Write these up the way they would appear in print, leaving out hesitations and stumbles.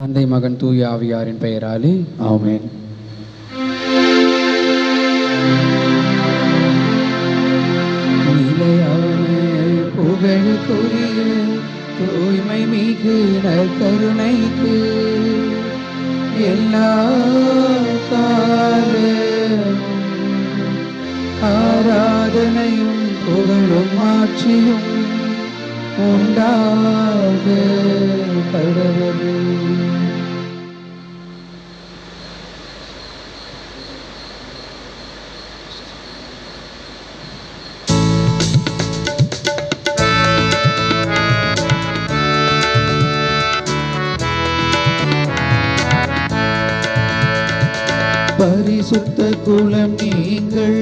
தந்தை மகன் தூய ஆவியாரின் பெயராலே ஆமென். நிலையான புகழுக்குரிய தூய்மை மிகு நற்கருணைக்கு எல்லா காலமும் ஆராதனையும் புகழும் ஆட்சியும் உண்டாக கடவுளே. பரிசுத்த குலம் நீங்கள்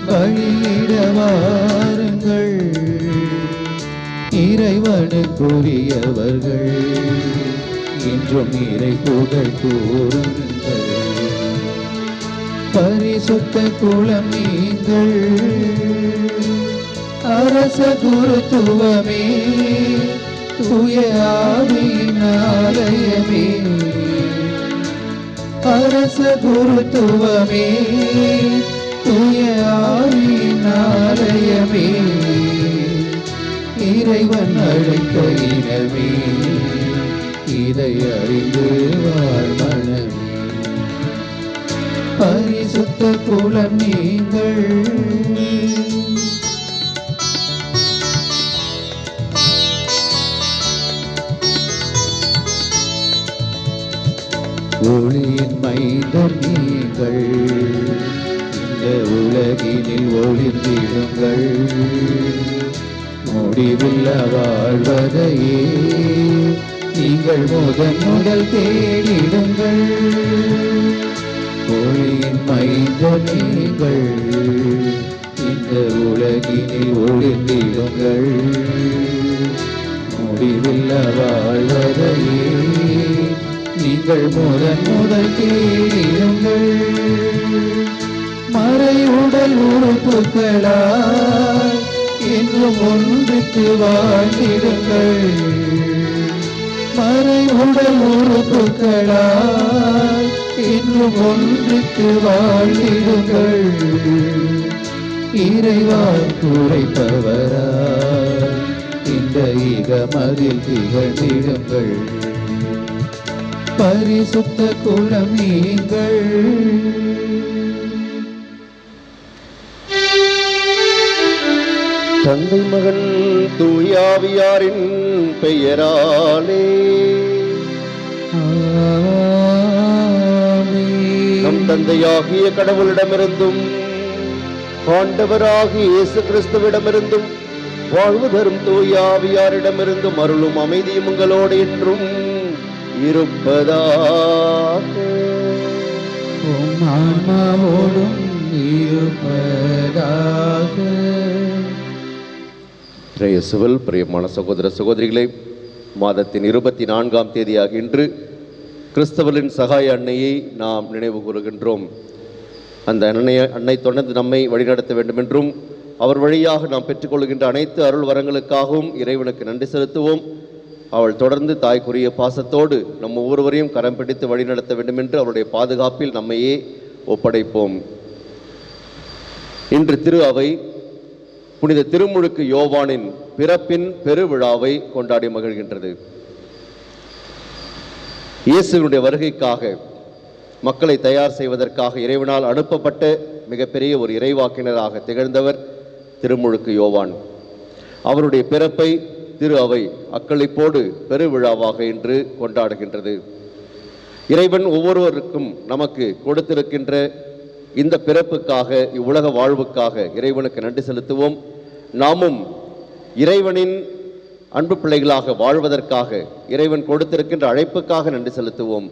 பலியிட வாருங்கள், இறைவனுக்குரியவர்கள் என்றும் இறை புகழ் கூறுங்கள். பரிசுத்த குலம் நீங்கள் அரச குருத்துவமே தூய ஆவியின் ஆலயமே, அரச குருத்துவமே தூய ஆவியின் ஆலயமே, இறைவன் அழைத்த இனமே இதை அறிந்து வாழ்மனமே. பரிசுத்த குலம் நீங்கள் ஒளியின் மைந்தர் நீங்கள், இந்த உலகினில் ஒளிர்ந்திடுங்கள், முடிவில்ல வாழ்வதையே நீங்கள் முதல் தேடிடுங்கள். ஒளியின் மைந்தர் நீங்கள், இந்த உலகினில் ஒளிர்ந்திடுங்கள், முடிவில்ல வாழ்வதையே நீங்கள் முதல் தேடிடுங்கள். மறை உடல் உறுப்புகளாய் என்றும் ஒன்றுக்கு வாழ்ந்திடுங்கள், மறை உடல் உறுப்புகளாய் என்றும் ஒன்றுக்கு வாழ்ந்திடுங்கள். இறைவால் குறைப்பவராய் இந்த இகமதில் திகழ்ந்திடுங்கள். பரிசுத்த குலம் நீங்கள் தந்தை மகன் தூய ஆவியாரின் பெயராலே நம் தந்தையாகிய கடவுளிடமிருந்தும் ஆண்டவராகிய இயேசு கிறிஸ்துவிடமிருந்தும் வாழ்வு தரும் தூய ஆவியாரிடமிருந்தும் அருளும் அமைதியும் உங்களோடு என்றும் இருப்பதாக. ஆன்மாவோடும் இருப்பதாக. இயேசுவில் பிரியமான சகோதர சகோதரிகளே, மாதத்தின் 24ஆம் தேதியாக இன்று கிறிஸ்தவரின் சகாய அன்னையை நாம் நினைவு கூறுகின்றோம். அந்த அன்னை தொடர்ந்து நம்மை வழிநடத்த வேண்டும் என்றும் அவர் வழியாக நாம் பெற்றுக்கொள்கின்ற அனைத்து அருள் வரங்களுக்காகவும் இறைவனுக்கு நன்றி செலுத்துவோம். அவள் தொடர்ந்து தாய்க்குரிய பாசத்தோடு நம் ஒவ்வொருவரையும் கரம் பிடித்து வழிநடத்த வேண்டும் என்று அவருடைய பாதுகாப்பில் நம்மையே ஒப்படைப்போம். இன்று திரு அவை புனித திருமுழுக்கு யோவானின் பிறப்பின் பெருவிழாவை கொண்டாடி மகிழ்கின்றது. இயேசுவினுடைய வருகைக்காக மக்களை தயார் செய்வதற்காக இறைவனால் அனுப்பப்பட்ட மிகப்பெரிய ஒரு இறைவாக்கினராக திகழ்ந்தவர் திருமுழுக்கு யோவான். அவருடைய பிறப்பை திரு அவை அக்களிப்போடு பெருவிழாவாக இன்று கொண்டாடுகின்றது. இறைவன் ஒவ்வொருவருக்கும் நமக்கு கொடுத்திருக்கின்ற இந்த பிறப்புக்காக, இவ்வுலக வாழ்வுக்காக இறைவனுக்கு நன்றி செலுத்துவோம். நாமும் இறைவனின் அன்பு பிள்ளைகளாக வாழ்வதற்காக இறைவன் கொடுத்திருக்கின்ற அழைப்புக்காக நன்றி செலுத்துவோம்.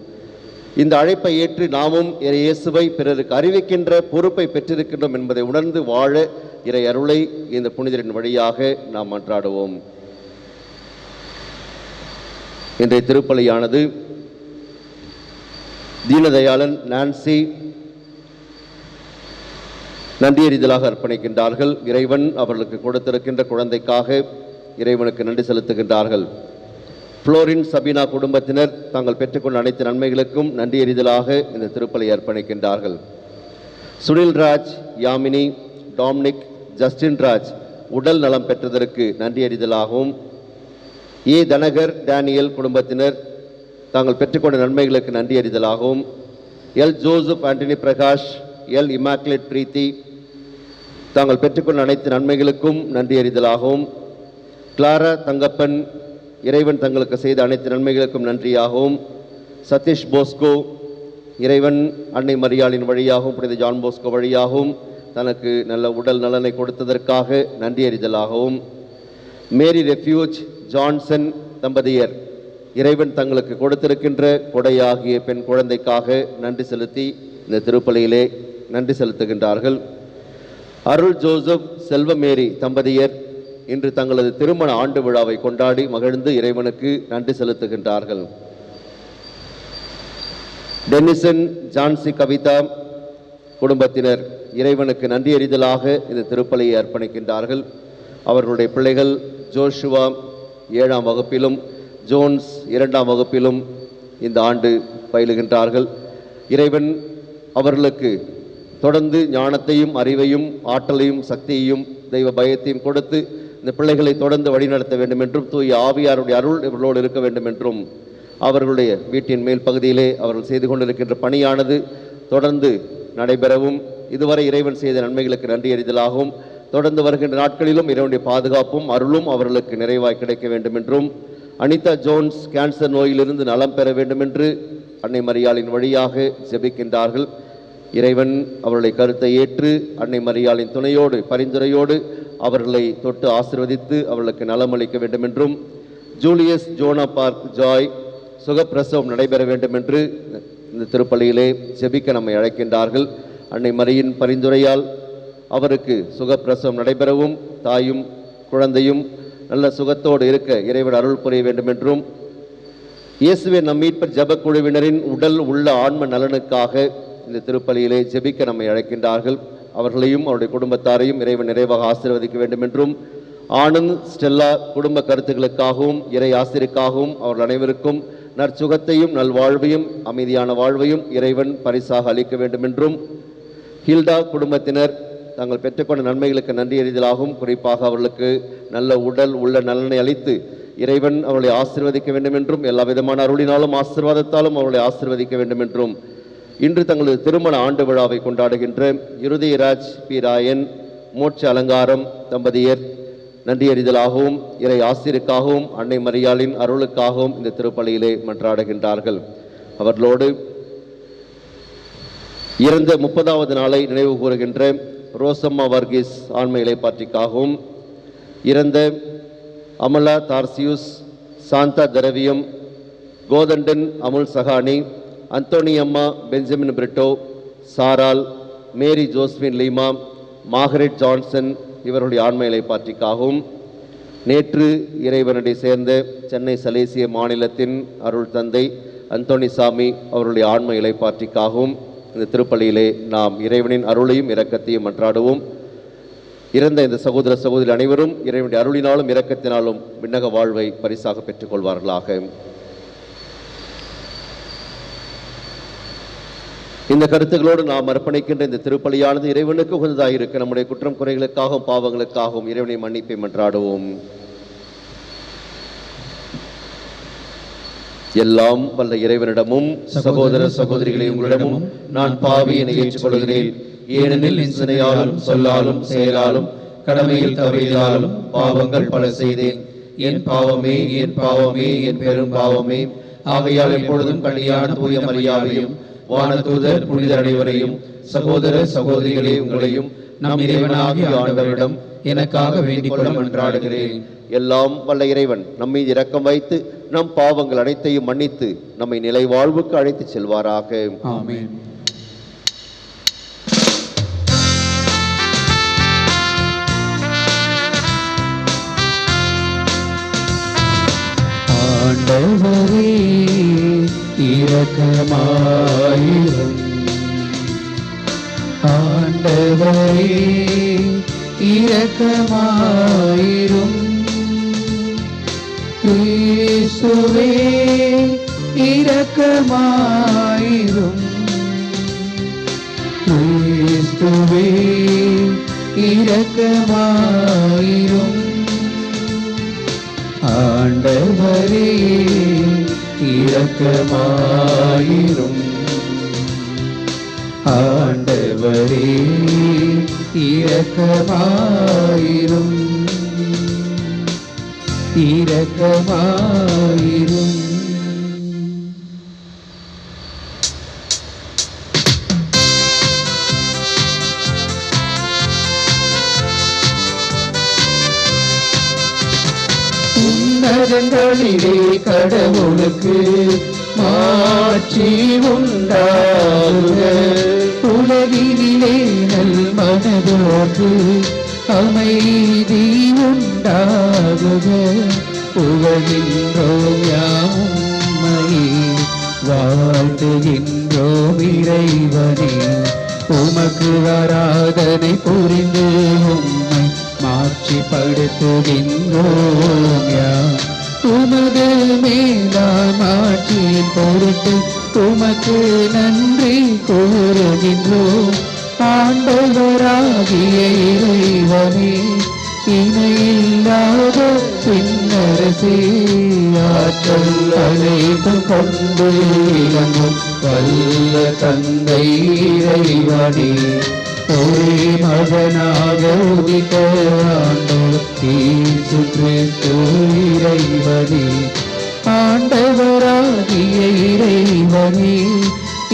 இந்த அழைப்பை ஏற்று நாமும் இயேசுவை பிறருக்கு அறிவிக்கின்ற பொறுப்பை பெற்றிருக்கின்றோம் என்பதை உணர்ந்து வாழ இறை அருளை இந்த புனிதரின் வழியாக நாம் மன்றாடுவோம். இன்றைய திருப்பலியானது தீனதயாளன் நான்சி நன்றியறிதலாக அர்ப்பணிக்கின்றார்கள். இறைவன் அவர்களுக்கு கொடுத்திருக்கின்ற குழந்தைக்காக இறைவனுக்கு நன்றி செலுத்துகின்றார்கள். புளோரின் சபீனா குடும்பத்தினர் தாங்கள் பெற்றுக்கொண்ட அனைத்து நன்மைகளுக்கும் நன்றி எறிதலாக இந்த திருப்பலி அர்ப்பணிக்கின்றார்கள். சுனில் ராஜ், யாமினி, டாம்னிக், ஜஸ்டின் ராஜ் உடல் நலம் பெற்றதற்கு நன்றி அறிதலாகவும், ஏ தனகர், டேனியல் குடும்பத்தினர் தாங்கள் பெற்றுக்கொண்ட நன்மைகளுக்கு நன்றி அறிதலாகவும், L Joseph Antony Prakash, L Immaculate Preethi தாங்கள் பெற்றுக்கொண்ட அனைத்து நன்மைகளுக்கும் நன்றி அறிதலாகவும், கிளாரா தங்கப்பன் இறைவன் தங்களுக்கு செய்த அனைத்து நன்மைகளுக்கும் நன்றியாகவும், சதீஷ் போஸ்கோ இறைவன் அன்னை மரியாளின் வழியாகவும் புனித ஜான் போஸ்கோ வழியாகவும் தனக்கு நல்ல உடல் நலனை கொடுத்ததற்காக நன்றி அறிதலாகவும், மேரி ரெஃப்யூஜ் ஜான்சன் தம்பதியர் இறைவன் தங்களுக்கு கொடுத்திருக்கின்ற கொடையாகிய பெண் குழந்தைக்காக நன்றி செலுத்தி இந்த திருப்பலியிலே நன்றி செலுத்துகின்றார்கள். அருள் ஜோசப் செல்வமேரி தம்பதியர் இன்று தங்களது திருமண ஆண்டு விழாவை கொண்டாடி மகிழ்ந்து இறைவனுக்கு நன்றி செலுத்துகின்றார்கள். டென்னிசன் ஜான்சி கவிதா குடும்பத்தினர் இறைவனுக்கு நன்றி அறிதலாக இந்த திருப்பலியை அர்ப்பணிக்கின்றார்கள். அவர்களுடைய பிள்ளைகள் ஜோஷுவா 7ஆம் வகுப்பிலும் ஜோன்ஸ் 2ஆம் வகுப்பிலும் இந்த ஆண்டு பயிலுகின்றார்கள். இறைவன் அவர்களுக்கு தொடர்ந்து ஞானத்தையும் அறிவையும் ஆற்றலையும் சக்தியையும் தெய்வ பயத்தையும் கொடுத்து இந்த பிள்ளைகளை தொடர்ந்து வழிநடத்த வேண்டும் என்றும், தூய ஆவியாருடைய அருள் இவர்களோடு இருக்க வேண்டும் என்றும், அவர்களுடைய வீட்டின் மேல் பகுதியிலே அவர்கள் செய்து கொண்டிருக்கின்ற பணியானது தொடர்ந்து நடைபெறவும், இதுவரை இறைவன் செய்த நன்மைகளுக்கு நன்றி அறிதலாகவும், தொடர்ந்து வருகின்ற நாட்களிலும் இறைவனுடைய பாதுகாப்பும் அருளும் அவர்களுக்கு நிறைவாய் கிடைக்க வேண்டும் என்றும், அனிதா ஜோன்ஸ் கேன்சர் நோயிலிருந்து நலம் பெற வேண்டும் என்று அன்னை மரியாளின் வழியாக ஜெபிக்கின்றார்கள். இறைவன் அவருடைய கருத்தை ஏற்று அன்னை மரியாளின் துணையோடு பரிந்துரையோடு அவர்களை தொட்டு ஆசீர்வதித்து அவர்களுக்கு நலமளிக்க வேண்டும் என்றும், ஜூலியஸ் ஜோனா பார்க் ஜாய் சுகப்பிரசவம் நடைபெற வேண்டும் என்று இந்த திருப்பலியிலே ஜெபிக்க நம்மை அழைக்கின்றார்கள். அன்னை மரியின் பரிந்துரையால் அவருக்கு சுகப்பிரசவம் நடைபெறவும் தாயும் குழந்தையும் நல்ல சுகத்தோடு இருக்க இறைவன் அருள் புரிய வேண்டும் என்றும், இயேசுவே நம் மீட்பர் ஜெப குழுவினரின் உடல் உள்ள ஆன்ம நலனுக்காக இந்த திருப்பலியிலே ஜெபிக்க நம்மை அழைக்கின்றார்கள். அவர்களையும் அவருடைய குடும்பத்தாரையும் இறைவன் நிறைவாக ஆசீர்வதிக்க வேண்டும் என்றும், ஆனந்த் ஸ்டெல்லா குடும்ப கருத்துக்களுக்காகவும் இறை ஆசிரியருக்காகவும் அவர்கள் அனைவருக்கும் நற்சுகத்தையும் நல்வாழ்வையும் அமைதியான வாழ்வையும் இறைவன் பரிசாக அளிக்க வேண்டும் என்றும், ஹில்டா குடும்பத்தினர் தாங்கள் பெற்றுக்கொண்ட நன்மைகளுக்கு நன்றி அறிதலாகவும், குறிப்பாக அவர்களுக்கு நல்ல உடல் உள்ள நலனை அளித்து இறைவன் அவர்களை ஆசீர்வதிக்க வேண்டும் என்றும், எல்லா விதமான அருளினாலும் ஆசீர்வாதத்தாலும் அவர்களை ஆசீர்வதிக்க வேண்டும் என்றும், இன்று தங்களது திருமண ஆண்டு விழாவை கொண்டாடுகின்ற இருதயராஜ் பி ராயன் மோட்ச அலங்காரம் தம்பதியர் நன்றி அறிதலாகவும் இறை ஆசிரியருக்காகவும் அன்னை மரியாளின் அருளுக்காகவும் இந்த திருப்பலியிலே மன்றாடுகின்றார்கள். அவர்களோடு இறந்த 30வது நாளை நினைவு கூறுகின்ற ரோசம்மா வர்கீஸ் ஆன்ம இலைப்பாற்றிக்காகவும், இறந்த Amala Tarcisius, Shantha Dhiraviyam, Kothandan Amul Sahani, Anthoniyamma Benjamin Brito, Saral, Mary Josephine Leema, Margaret Johnson இவருடைய ஆன்ம இலைப்பாற்றிக்காகவும், நேற்று இறைவனடி சேர்ந்த சென்னை சலேசிய மாநிலத்தின் அருள் தந்தை அந்தோனிசாமி அவருடைய ஆன்ம இலைப்பாற்றிக்காகவும் இந்த திருப்பலியிலே நாம் இறைவனின் அருளையும் இரக்கத்தையும் மன்றாடுவோம். இறந்த இந்த சகோதர சகோதரி அனைவரும் இறைவனுடைய அருளினாலும் இரக்கத்தினாலும் விண்ணக வாழ்வை பரிசாக பெற்றுக்கொள்வார்களாக. இந்த கருத்துக்களோடு நாம் அர்ப்பணிக்கின்ற இந்த திருப்பலியானது இறைவனுக்கு உகந்ததாக இருக்க நம்முடைய குற்றம் குறைகளுக்காகவும் பாவங்களுக்காகவும் இறைவனை மன்னிப்பை மன்றாடுவோம். எல்லாம் வல்ல இறைவனிடமும் சகோதர சகோதரிகளை உங்களிடமும் நான் பாவியினை ஏற்றுக்கொள்கிறேன். ஏனெனில் என் சிந்தனையாலும் சொல்லாலும் செயலாலும் கடமையில் தவறியதாலும் பாவங்கள் பல செய்தேன். என் பாவமே என் பாவமே என் பெரும் பாவமே. ஆகையால் எப்பொழுதும் கல்யாண தூய மரியாதையும் வானதூதர் புனிதர் அனைவரையும் சகோதர சகோதரிகளே உங்களையும் நம் இறைவனாகிய ஆண்டவரிடம் எனக்காக வேண்டிக் கொள்ள மன்றாடுகிறேன். எல்லாம் வல்ல இறைவன் நம்மை இரக்கம் வைத்து நம் பாவங்கள் அனைத்தையும் மன்னித்து நம்மை நிலை வாழ்வுக்கு அழைத்து செல்வாராக. ஆமென். ஆண்டவரே இரக்கமாயிரும். ஆண்டவரே இரக்கமாயிரும். கிறிஸ்துவே இரக்கமாயிரும். கிறிஸ்துவே இரக்கமாயிரும். ஆண்டவரே இரக்கமாயிரும். ஆண்டவரே இரக்கமாயிரும். இரக்கமாயிரும். உன்னதங்களிலே கடவுளுக்கு மாட்சி உண்டாகுக. உலகினிலே நல் மனதோர்க்கு அமைதி உண்டாகுக. புகழ்கின்றோம் யாம் உம்மையே, வாழ்த்துகின்றோம் இறைவனே. உமக்கு ஆராதனை புரிந்து உம்மை மாட்சிப்படுத்துகின்றோம் யாம். உமது மேலான் மாட்சியின் பொருட்டு உமக்கு நன்றி கூறுகின்றோம். ஆண்டவராகிய இறைவனே, இணையில்லாத பின்னரசே, ஆற்றல் அனைத்தும் கொண்டு விளங்கும் வல்ல தந்தை இறைவனே, ஒரே மகனாக உதித்த ஆண்டவர் இயேசு கிறிஸ்து இறைவனே, ஆண்டவராகிய இறைவனே,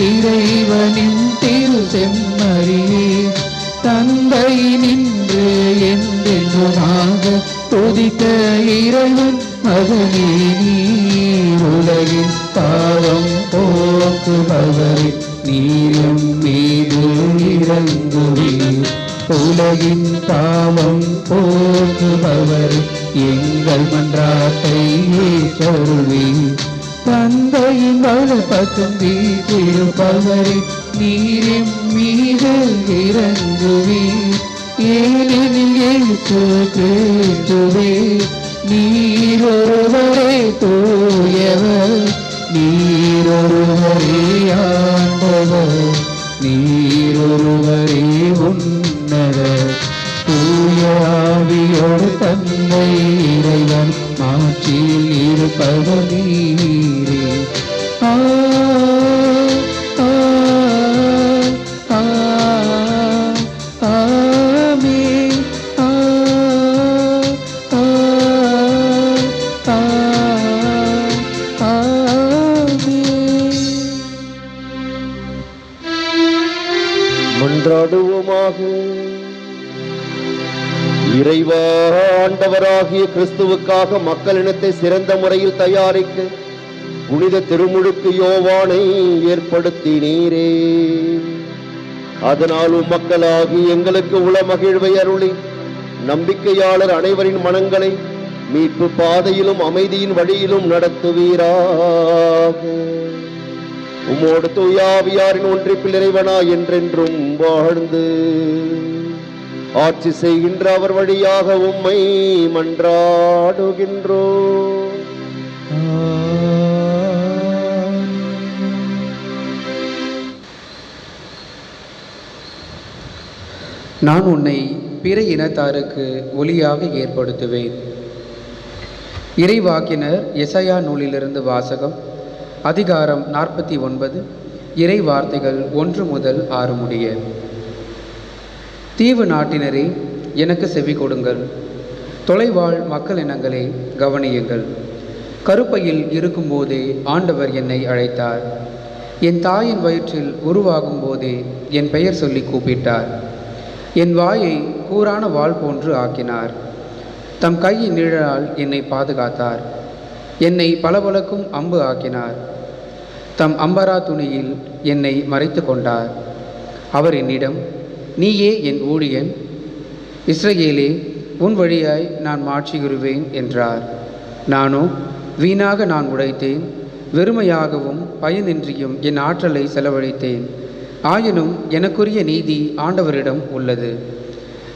இறைவனின் திரு செம்மறியே, தந்தை நின்று என்றென்றுமாக துதித்த இறைவன் மகனே, நீர் உலகின் பாவம் போக்குபவரே, நீரும் மீது இறங்குவீர். உலகின் பாவம் போக்குபவர் எங்கள் மன்றாட்டை ஏற்றருள்வீர். தந்தையின் வலப்பக்கம் வீற்றிருப்பவரே, நீரின் மீது இறங்குவீர். ஏனெனில் இயேசு கிறிஸ்துவே நீரொருவரே தூயவர், நீரொருவரே ஆண்டவர், நீரொருவரே உன்னதர். தூய ஆவியோடு தந்தை இறைவன் மாட்சியில் இருப்பவர் நீரே. ஆ ஆ ஆ ஆமென். ஆ ஆ ஆ ஆமென். மன்றாடுவோமாக. இறைவா, ஆண்டவராகிய கிறிஸ்துவுக்காக மக்களினத்தை சிறந்த முறையில் தயாரிக்க புனித திருமுழுக்கு யோவானை ஏற்படுத்தினீரே. அதனால் மக்களாகி எங்களுக்கு உள மகிழ்வை அருளி நம்பிக்கையாளர் அனைவரின் மனங்களை மீட்பு பாதையிலும் அமைதியின் வழியிலும் நடத்துவீராக. உம்மோடு தூயாவியாரின் ஒன்றிப்பில் இறைவனா என்றென்றும் வாழ்ந்து ஆட்சி செய்கின்ற அவர் வழியாக உம்மை மன்றாடுகின்றோம். நான் உன்னை பிற இனத்தாருக்கு ஒளியாக ஏற்படுத்துவேன். இறைவாக்கினர் எசாயா நூலிலிருந்து வாசகம். அதிகாரம் 49, இறை வார்த்தைகள் 1 முதல் 6 முடிய. தீவு நாட்டினரே, எனக்கு செவி கொடுங்கள். தொலைவாழ் மக்கள் இனங்களே, கவனியுங்கள். கருப்பையில் இருக்கும்போதே ஆண்டவர் என்னை அழைத்தார். என் தாயின் வயிற்றில் உருவாகும் போதே என் பெயர் சொல்லி கூப்பிட்டார். என் வாயை கூரான வாள் போன்று ஆக்கினார். தம் கையின் நிழலால் என்னை பாதுகாத்தார். என்னை பளபளக்கும் அம்பு ஆக்கினார். தம் அம்பரா துணியில் என்னை மறைத்து கொண்டார். அவர் என்னிடம், நீயே என் ஊழியன், இஸ்ரவேலே, உன் வழியாய் நான் மாட்சியுறுவேன் என்றார். நானோ, வீணாக நான் உழைத்தேன், வெறுமையாகவும் பயனின்றியும் என் ஆற்றலை செலவழித்தேன். ஆயினும் எனக்குரிய நீதி ஆண்டவரிடம் உள்ளது.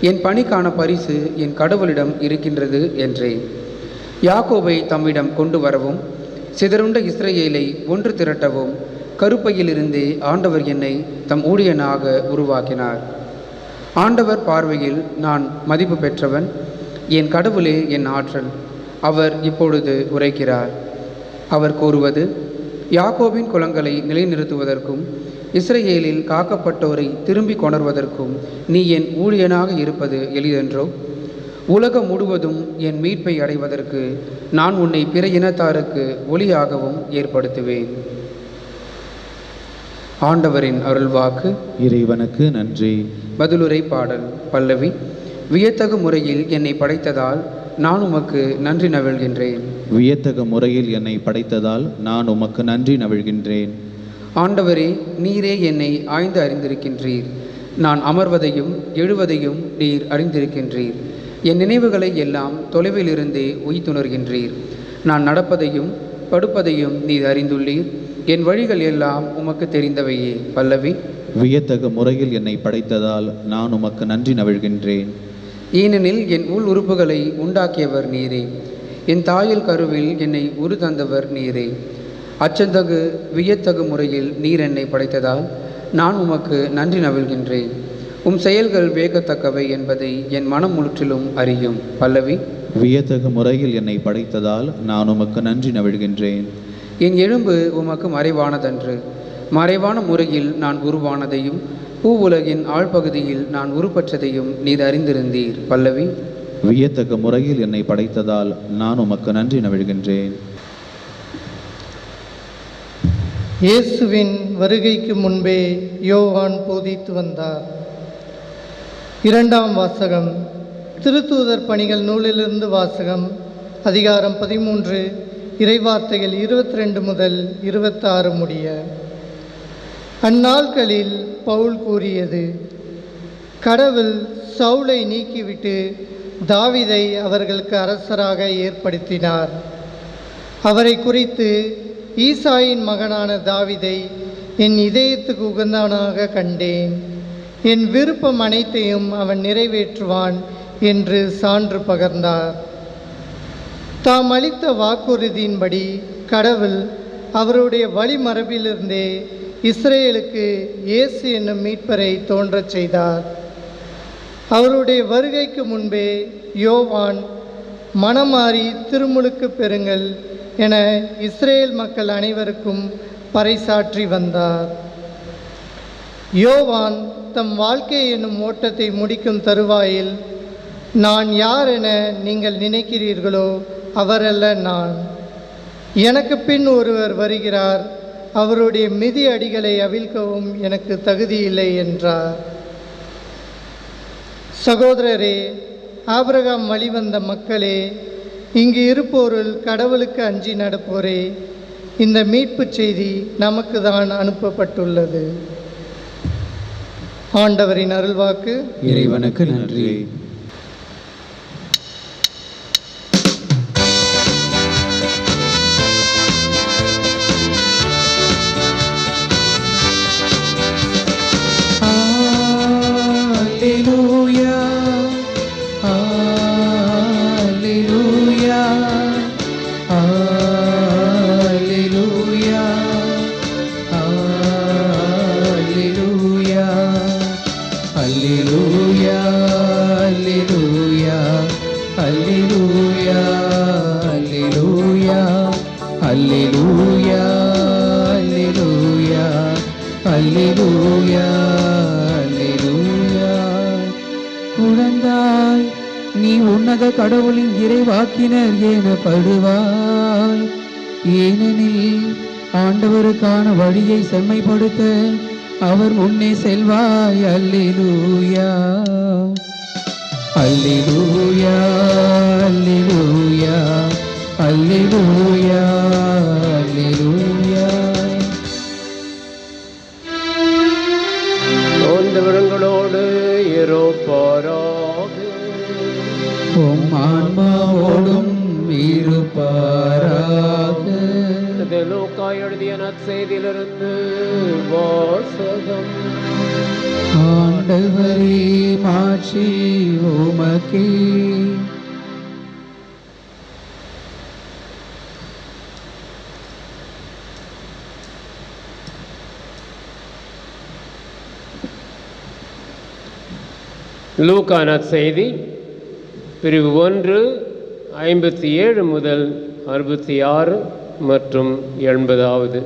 என் பணிக்கான பரிசு என் கடவுளிடம் இருக்கின்றது என்றேன். யாக்கோபை தம்மிடம் கொண்டு வரவும் சிதறுண்ட இஸ்ரவேலை ஒன்று திரட்டவும் கருப்பையிலிருந்தே ஆண்டவர் என்னை தம் ஊழியனாக உருவாக்கினார். ஆண்டவர் பார்வையில் நான் மதிப்பு பெற்றவன், என் கடவுளே என் ஆற்றல். அவர் இப்பொழுது உரைக்கிறார். அவர் கூறுவது, யாக்கோபின் குலங்களை நிலைநிறுத்துவதற்கும் இஸ்ரவேலில் காக்கப்பட்டோரை திரும்பி கொணர்வதற்கும் நீ என் ஊழியனாக இருப்பது எளிதென்றோ? உலகம் முழுவதும் என் மீட்பை அடைவதற்கு நான் உன்னை பிற இனத்தாருக்கு ஒளியாகவும் ஏற்படுத்துவேன். ஆண்டவரின் அருள்வாக்கு. இறைவனுக்கு நன்றி. பதிலுரை பாடல். பல்லவி. வியத்தகு முறையில் என்னை படைத்ததால் நான் உமக்கு நன்றி நவிழ்கின்றேன். வியத்தகு முறையில் என்னை படைத்ததால் நான் உமக்கு நன்றி நவிழ்கின்றேன். ஆண்டவரே, நீரே என்னை ஆய்ந்து அறிந்திருக்கின்றீர். நான் அமர்வதையும் எழுவதையும் நீர் அறிந்திருக்கின்றீர். என் நினைவுகளை எல்லாம் தொலைவிலிருந்தே உய்த்துணர்கின்றீர். நான் நடப்பதையும் படுப்பதையும் நீர் அறிந்துள்ளீர். என் வழிகள் எல்லாம் உமக்கு தெரிந்தவையே. பல்லவி. வியத்தகு முறையில் என்னை படைத்ததால் நான் உமக்கு நன்றி நவிழ்கின்றேன். ஏனெனில் என் உள் உறுப்புகளை உண்டாக்கியவர் நீரே. என் தாயில் கருவில் என்னை உரு தந்தவர் நீரே. அச்சந்தகு வியத்தகு முறையில் நீர் என்னை படைத்ததால் நான் உமக்கு நன்றி நவிழ்கின்றேன். உம் செயல்கள் வேகத்தக்கவை என்பதை என் மனம் முற்றிலும் அறியும். பல்லவி. வியத்தகு முறையில் என்னை படைத்ததால் நான் உமக்கு நன்றி நவிழ்கின்றேன். என் எலும்பு உமக்கு மறைவானதன்று. மறைவான முறையில் நான் உருவானதையும் பூவுலகின் ஆழ்பகுதியில் நான் உருப்பற்றதையும் நீர் அறிந்திருந்தீர். பல்லவி. வியத்தகு முறையில் என்னை படைத்ததால் நான் உமக்கு நன்றி நவிழ்கின்றேன். இயேசுவின் வருகைக்கு முன்பே யோவான் போதித்து வந்தார். இரண்டாம் வாசகம். திருத்தூதர் பணிகள் நூலிலிருந்து வாசகம். அதிகாரம் 13, இறைவார்த்தைகள் 22 முதல் 26 முடிய. அந்நாட்களில் பவுல் கூறியது, கடவுள் சவுலை நீக்கிவிட்டு தாவீதை அவர்களுக்கு அரசராக ஏற்படுத்தினார். அவரை குறித்து, ஈசாயின் மகனான தாவீதை என் இதயத்துக்கு உகந்தவனாக கண்டேன், என் விருப்பம் அனைத்தையும் அவன் நிறைவேற்றுவான் என்று சான்று பகர்ந்தார். தாம் அளித்த வாக்குறுதியின்படி கடவுள் அவருடைய வழிமரபிலிருந்தே இஸ்ரேலுக்கு இயேசு என்னும் மீட்பரை தோன்றச் செய்தார். அவருடைய வருகைக்கு முன்பே யோவான் மனமாறி திருமுழுக்கு பெறுங்கள் என இஸ்ரேல் மக்கள் அனைவருக்கும் பறைசாற்றி வந்தார். யோவான் தம் வாழ்க்கை என்னும் ஓட்டத்தை முடிக்கும் தருவாயில், நான் யார் என நீங்கள் நினைக்கிறீர்களோ அவரல்ல நான், எனக்கு பின் ஒருவர் வருகிறார், அவருடைய மிதி அடிகளை அவிழ்க்கவும் எனக்கு தகுதியில்லை என்றார். சகோதரரே, ஆபிரகாம் வழிவந்த மக்களே, இங்கு இருப்போருள் கடவுளுக்கு அஞ்சி நடப்போரே, இந்த மீட்பு செய்தி நமக்கு தான் அனுப்பப்பட்டுள்ளது. ஆண்டவரின் அருள்வாக்கு. இறைவனுக்கு நன்றி. குழந்தாய், நீ உன்னத கடவுளின் இறைவாக்கினர் எனப்படுவாய். ஏனெனில் ஆண்டவருக்கான வழியை செம்மைப்படுத்த அவர் முன்னே செல்வாய். அல்லேலூயா, அல்லேலூயா, அல்லேலூயா, அல்லேலூயா, அல்லேலூயா. ஆண்டவர்களோடு இருப்பாராக. உம் ஆன்மாவோடும் இருப்பாராக. லூக்கா எழுதிய நற்செய்தியிலிருந்து வாசகம். ஆண்டவரே, மாட்சி உமக்கே. லூக்கா நற்செய்தி பிரிவு 1 57 முதல் 66 மற்றும் 80வது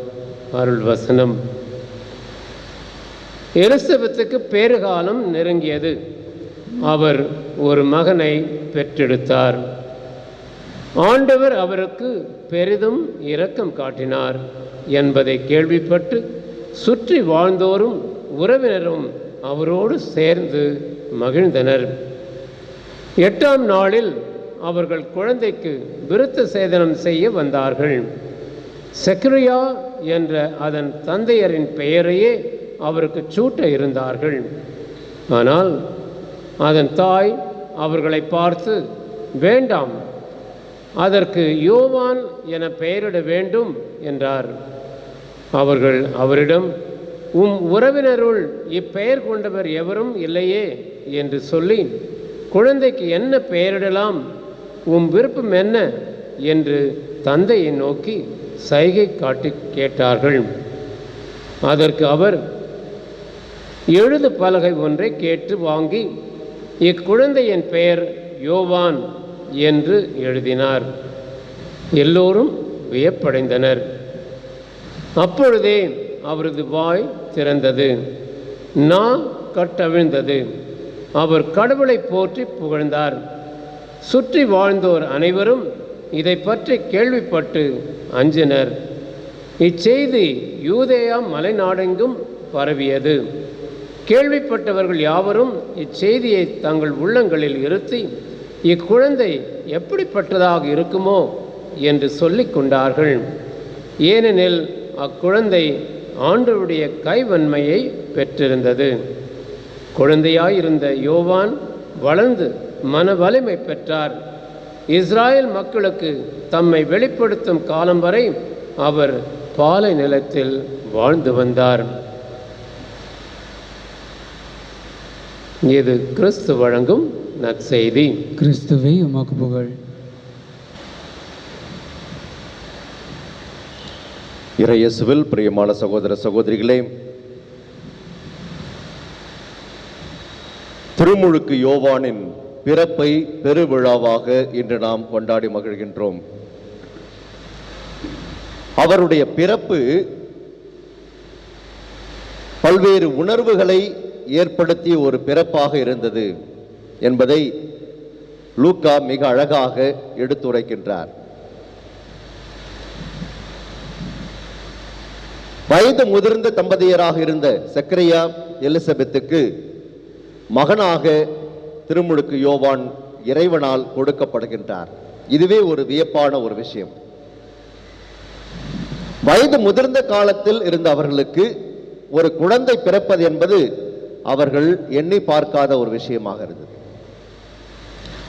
அருள் வசனம். எலிசபெத்துக்கு பேறுகாலம் நெருங்கியது. அவர் ஒரு மகனை பெற்றெடுத்தார். ஆண்டவர் அவருக்கு பெரிதும் இரக்கம் காட்டினார் என்பதை கேள்விப்பட்டு சுற்றி வாழ்ந்தோரும் உறவினரும் அவரோடு சேர்ந்து மகிழ்ந்தனர். 8ஆம் நாளில் அவர்கள் குழந்தைக்கு விருத்த சேதனம் செய்ய வந்தார்கள். செக்கரியா என்ற அதன் தந்தையரின் பெயரையே அவருக்கு சூட்ட இருந்தார்கள். ஆனால் அதன் தாய் அவர்களை பார்த்து, வேண்டாம், அதற்கு யோவான் என பெயரிட வேண்டும் என்றார். அவர்கள் அவரிடம், உறவினருள் இப்பெயர் கொண்டவர் எவரும் இல்லையே என்று சொல்லி, குழந்தைக்கு என்ன பெயரிடலாம், விருப்பம் என்ன என்று தந்தையை நோக்கி சைகை காட்டி கேட்டார்கள். அதற்கு அவர் எழுது பலகை ஒன்றை கேட்டு வாங்கி இக்குழந்தையின் பெயர் யோவான் என்று எழுதினார். எல்லோரும் வியப்படைந்தனர். அப்பொழுதே அவரது வாய் திறந்தது, நா கட்டவிழ்ந்தது. அவர் கடவுளை போற்றி புகழ்ந்தார். சுற்றி வாழ்ந்தோர் அனைவரும் இதை பற்றி கேள்விப்பட்டு அஞ்சினர். இச்செய்தி யூதேயா மலைநாடெங்கும் பரவியது. கேள்விப்பட்டவர்கள் யாவரும் இச்செய்தியை தங்கள் உள்ளங்களில் இருத்தி, இக்குழந்தை எப்படிப்பட்டதாக இருக்குமோ என்று சொல்லிக் கொண்டார்கள். ஏனெனில் அக்குழந்தை ஆண்டவருடைய கைவன்மையை பெற்றிருந்தது. குழந்தையாயிருந்த யோவான் வளர்ந்து மன வலிமை பெற்றார். இஸ்ராயல் மக்களுக்கு தம்மை வெளிப்படுத்தும் காலம் வரை அவர் பாலை நிலத்தில் வாழ்ந்து வந்தார். இது கிறிஸ்து வழங்கும் நற்செய்தி. கிறிஸ்துவே உமக்கு புகழ். இறையேசுவில் பிரியமான சகோதர சகோதரிகளே, திருமுழுக்கு யோவானின் பிறப்பை பெருவிழாவாக இன்று நாம் கொண்டாடி மகிழ்கின்றோம். அவருடைய பிறப்பு பல்வேறு உணர்வுகளை ஏற்படுத்திய ஒரு பிறப்பாக இருந்தது என்பதை லூக்கா மிக அழகாக எடுத்துரைக்கின்றார். வயது முதிர்ந்த தம்பதியராக இருந்த செக்கரியா எலிசபெத்துக்கு மகனாக திருமுழுக்கு யோவான் இறைவனால் கொடுக்கப்படுகின்றார். இதுவே ஒரு வியப்பான ஒரு விஷயம். வயது முதிர்ந்த காலத்தில் இருந்த அவர்களுக்கு ஒரு குழந்தை பிறப்பது என்பது அவர்கள் எண்ணி பார்க்காத ஒரு விஷயமாக இருந்தது.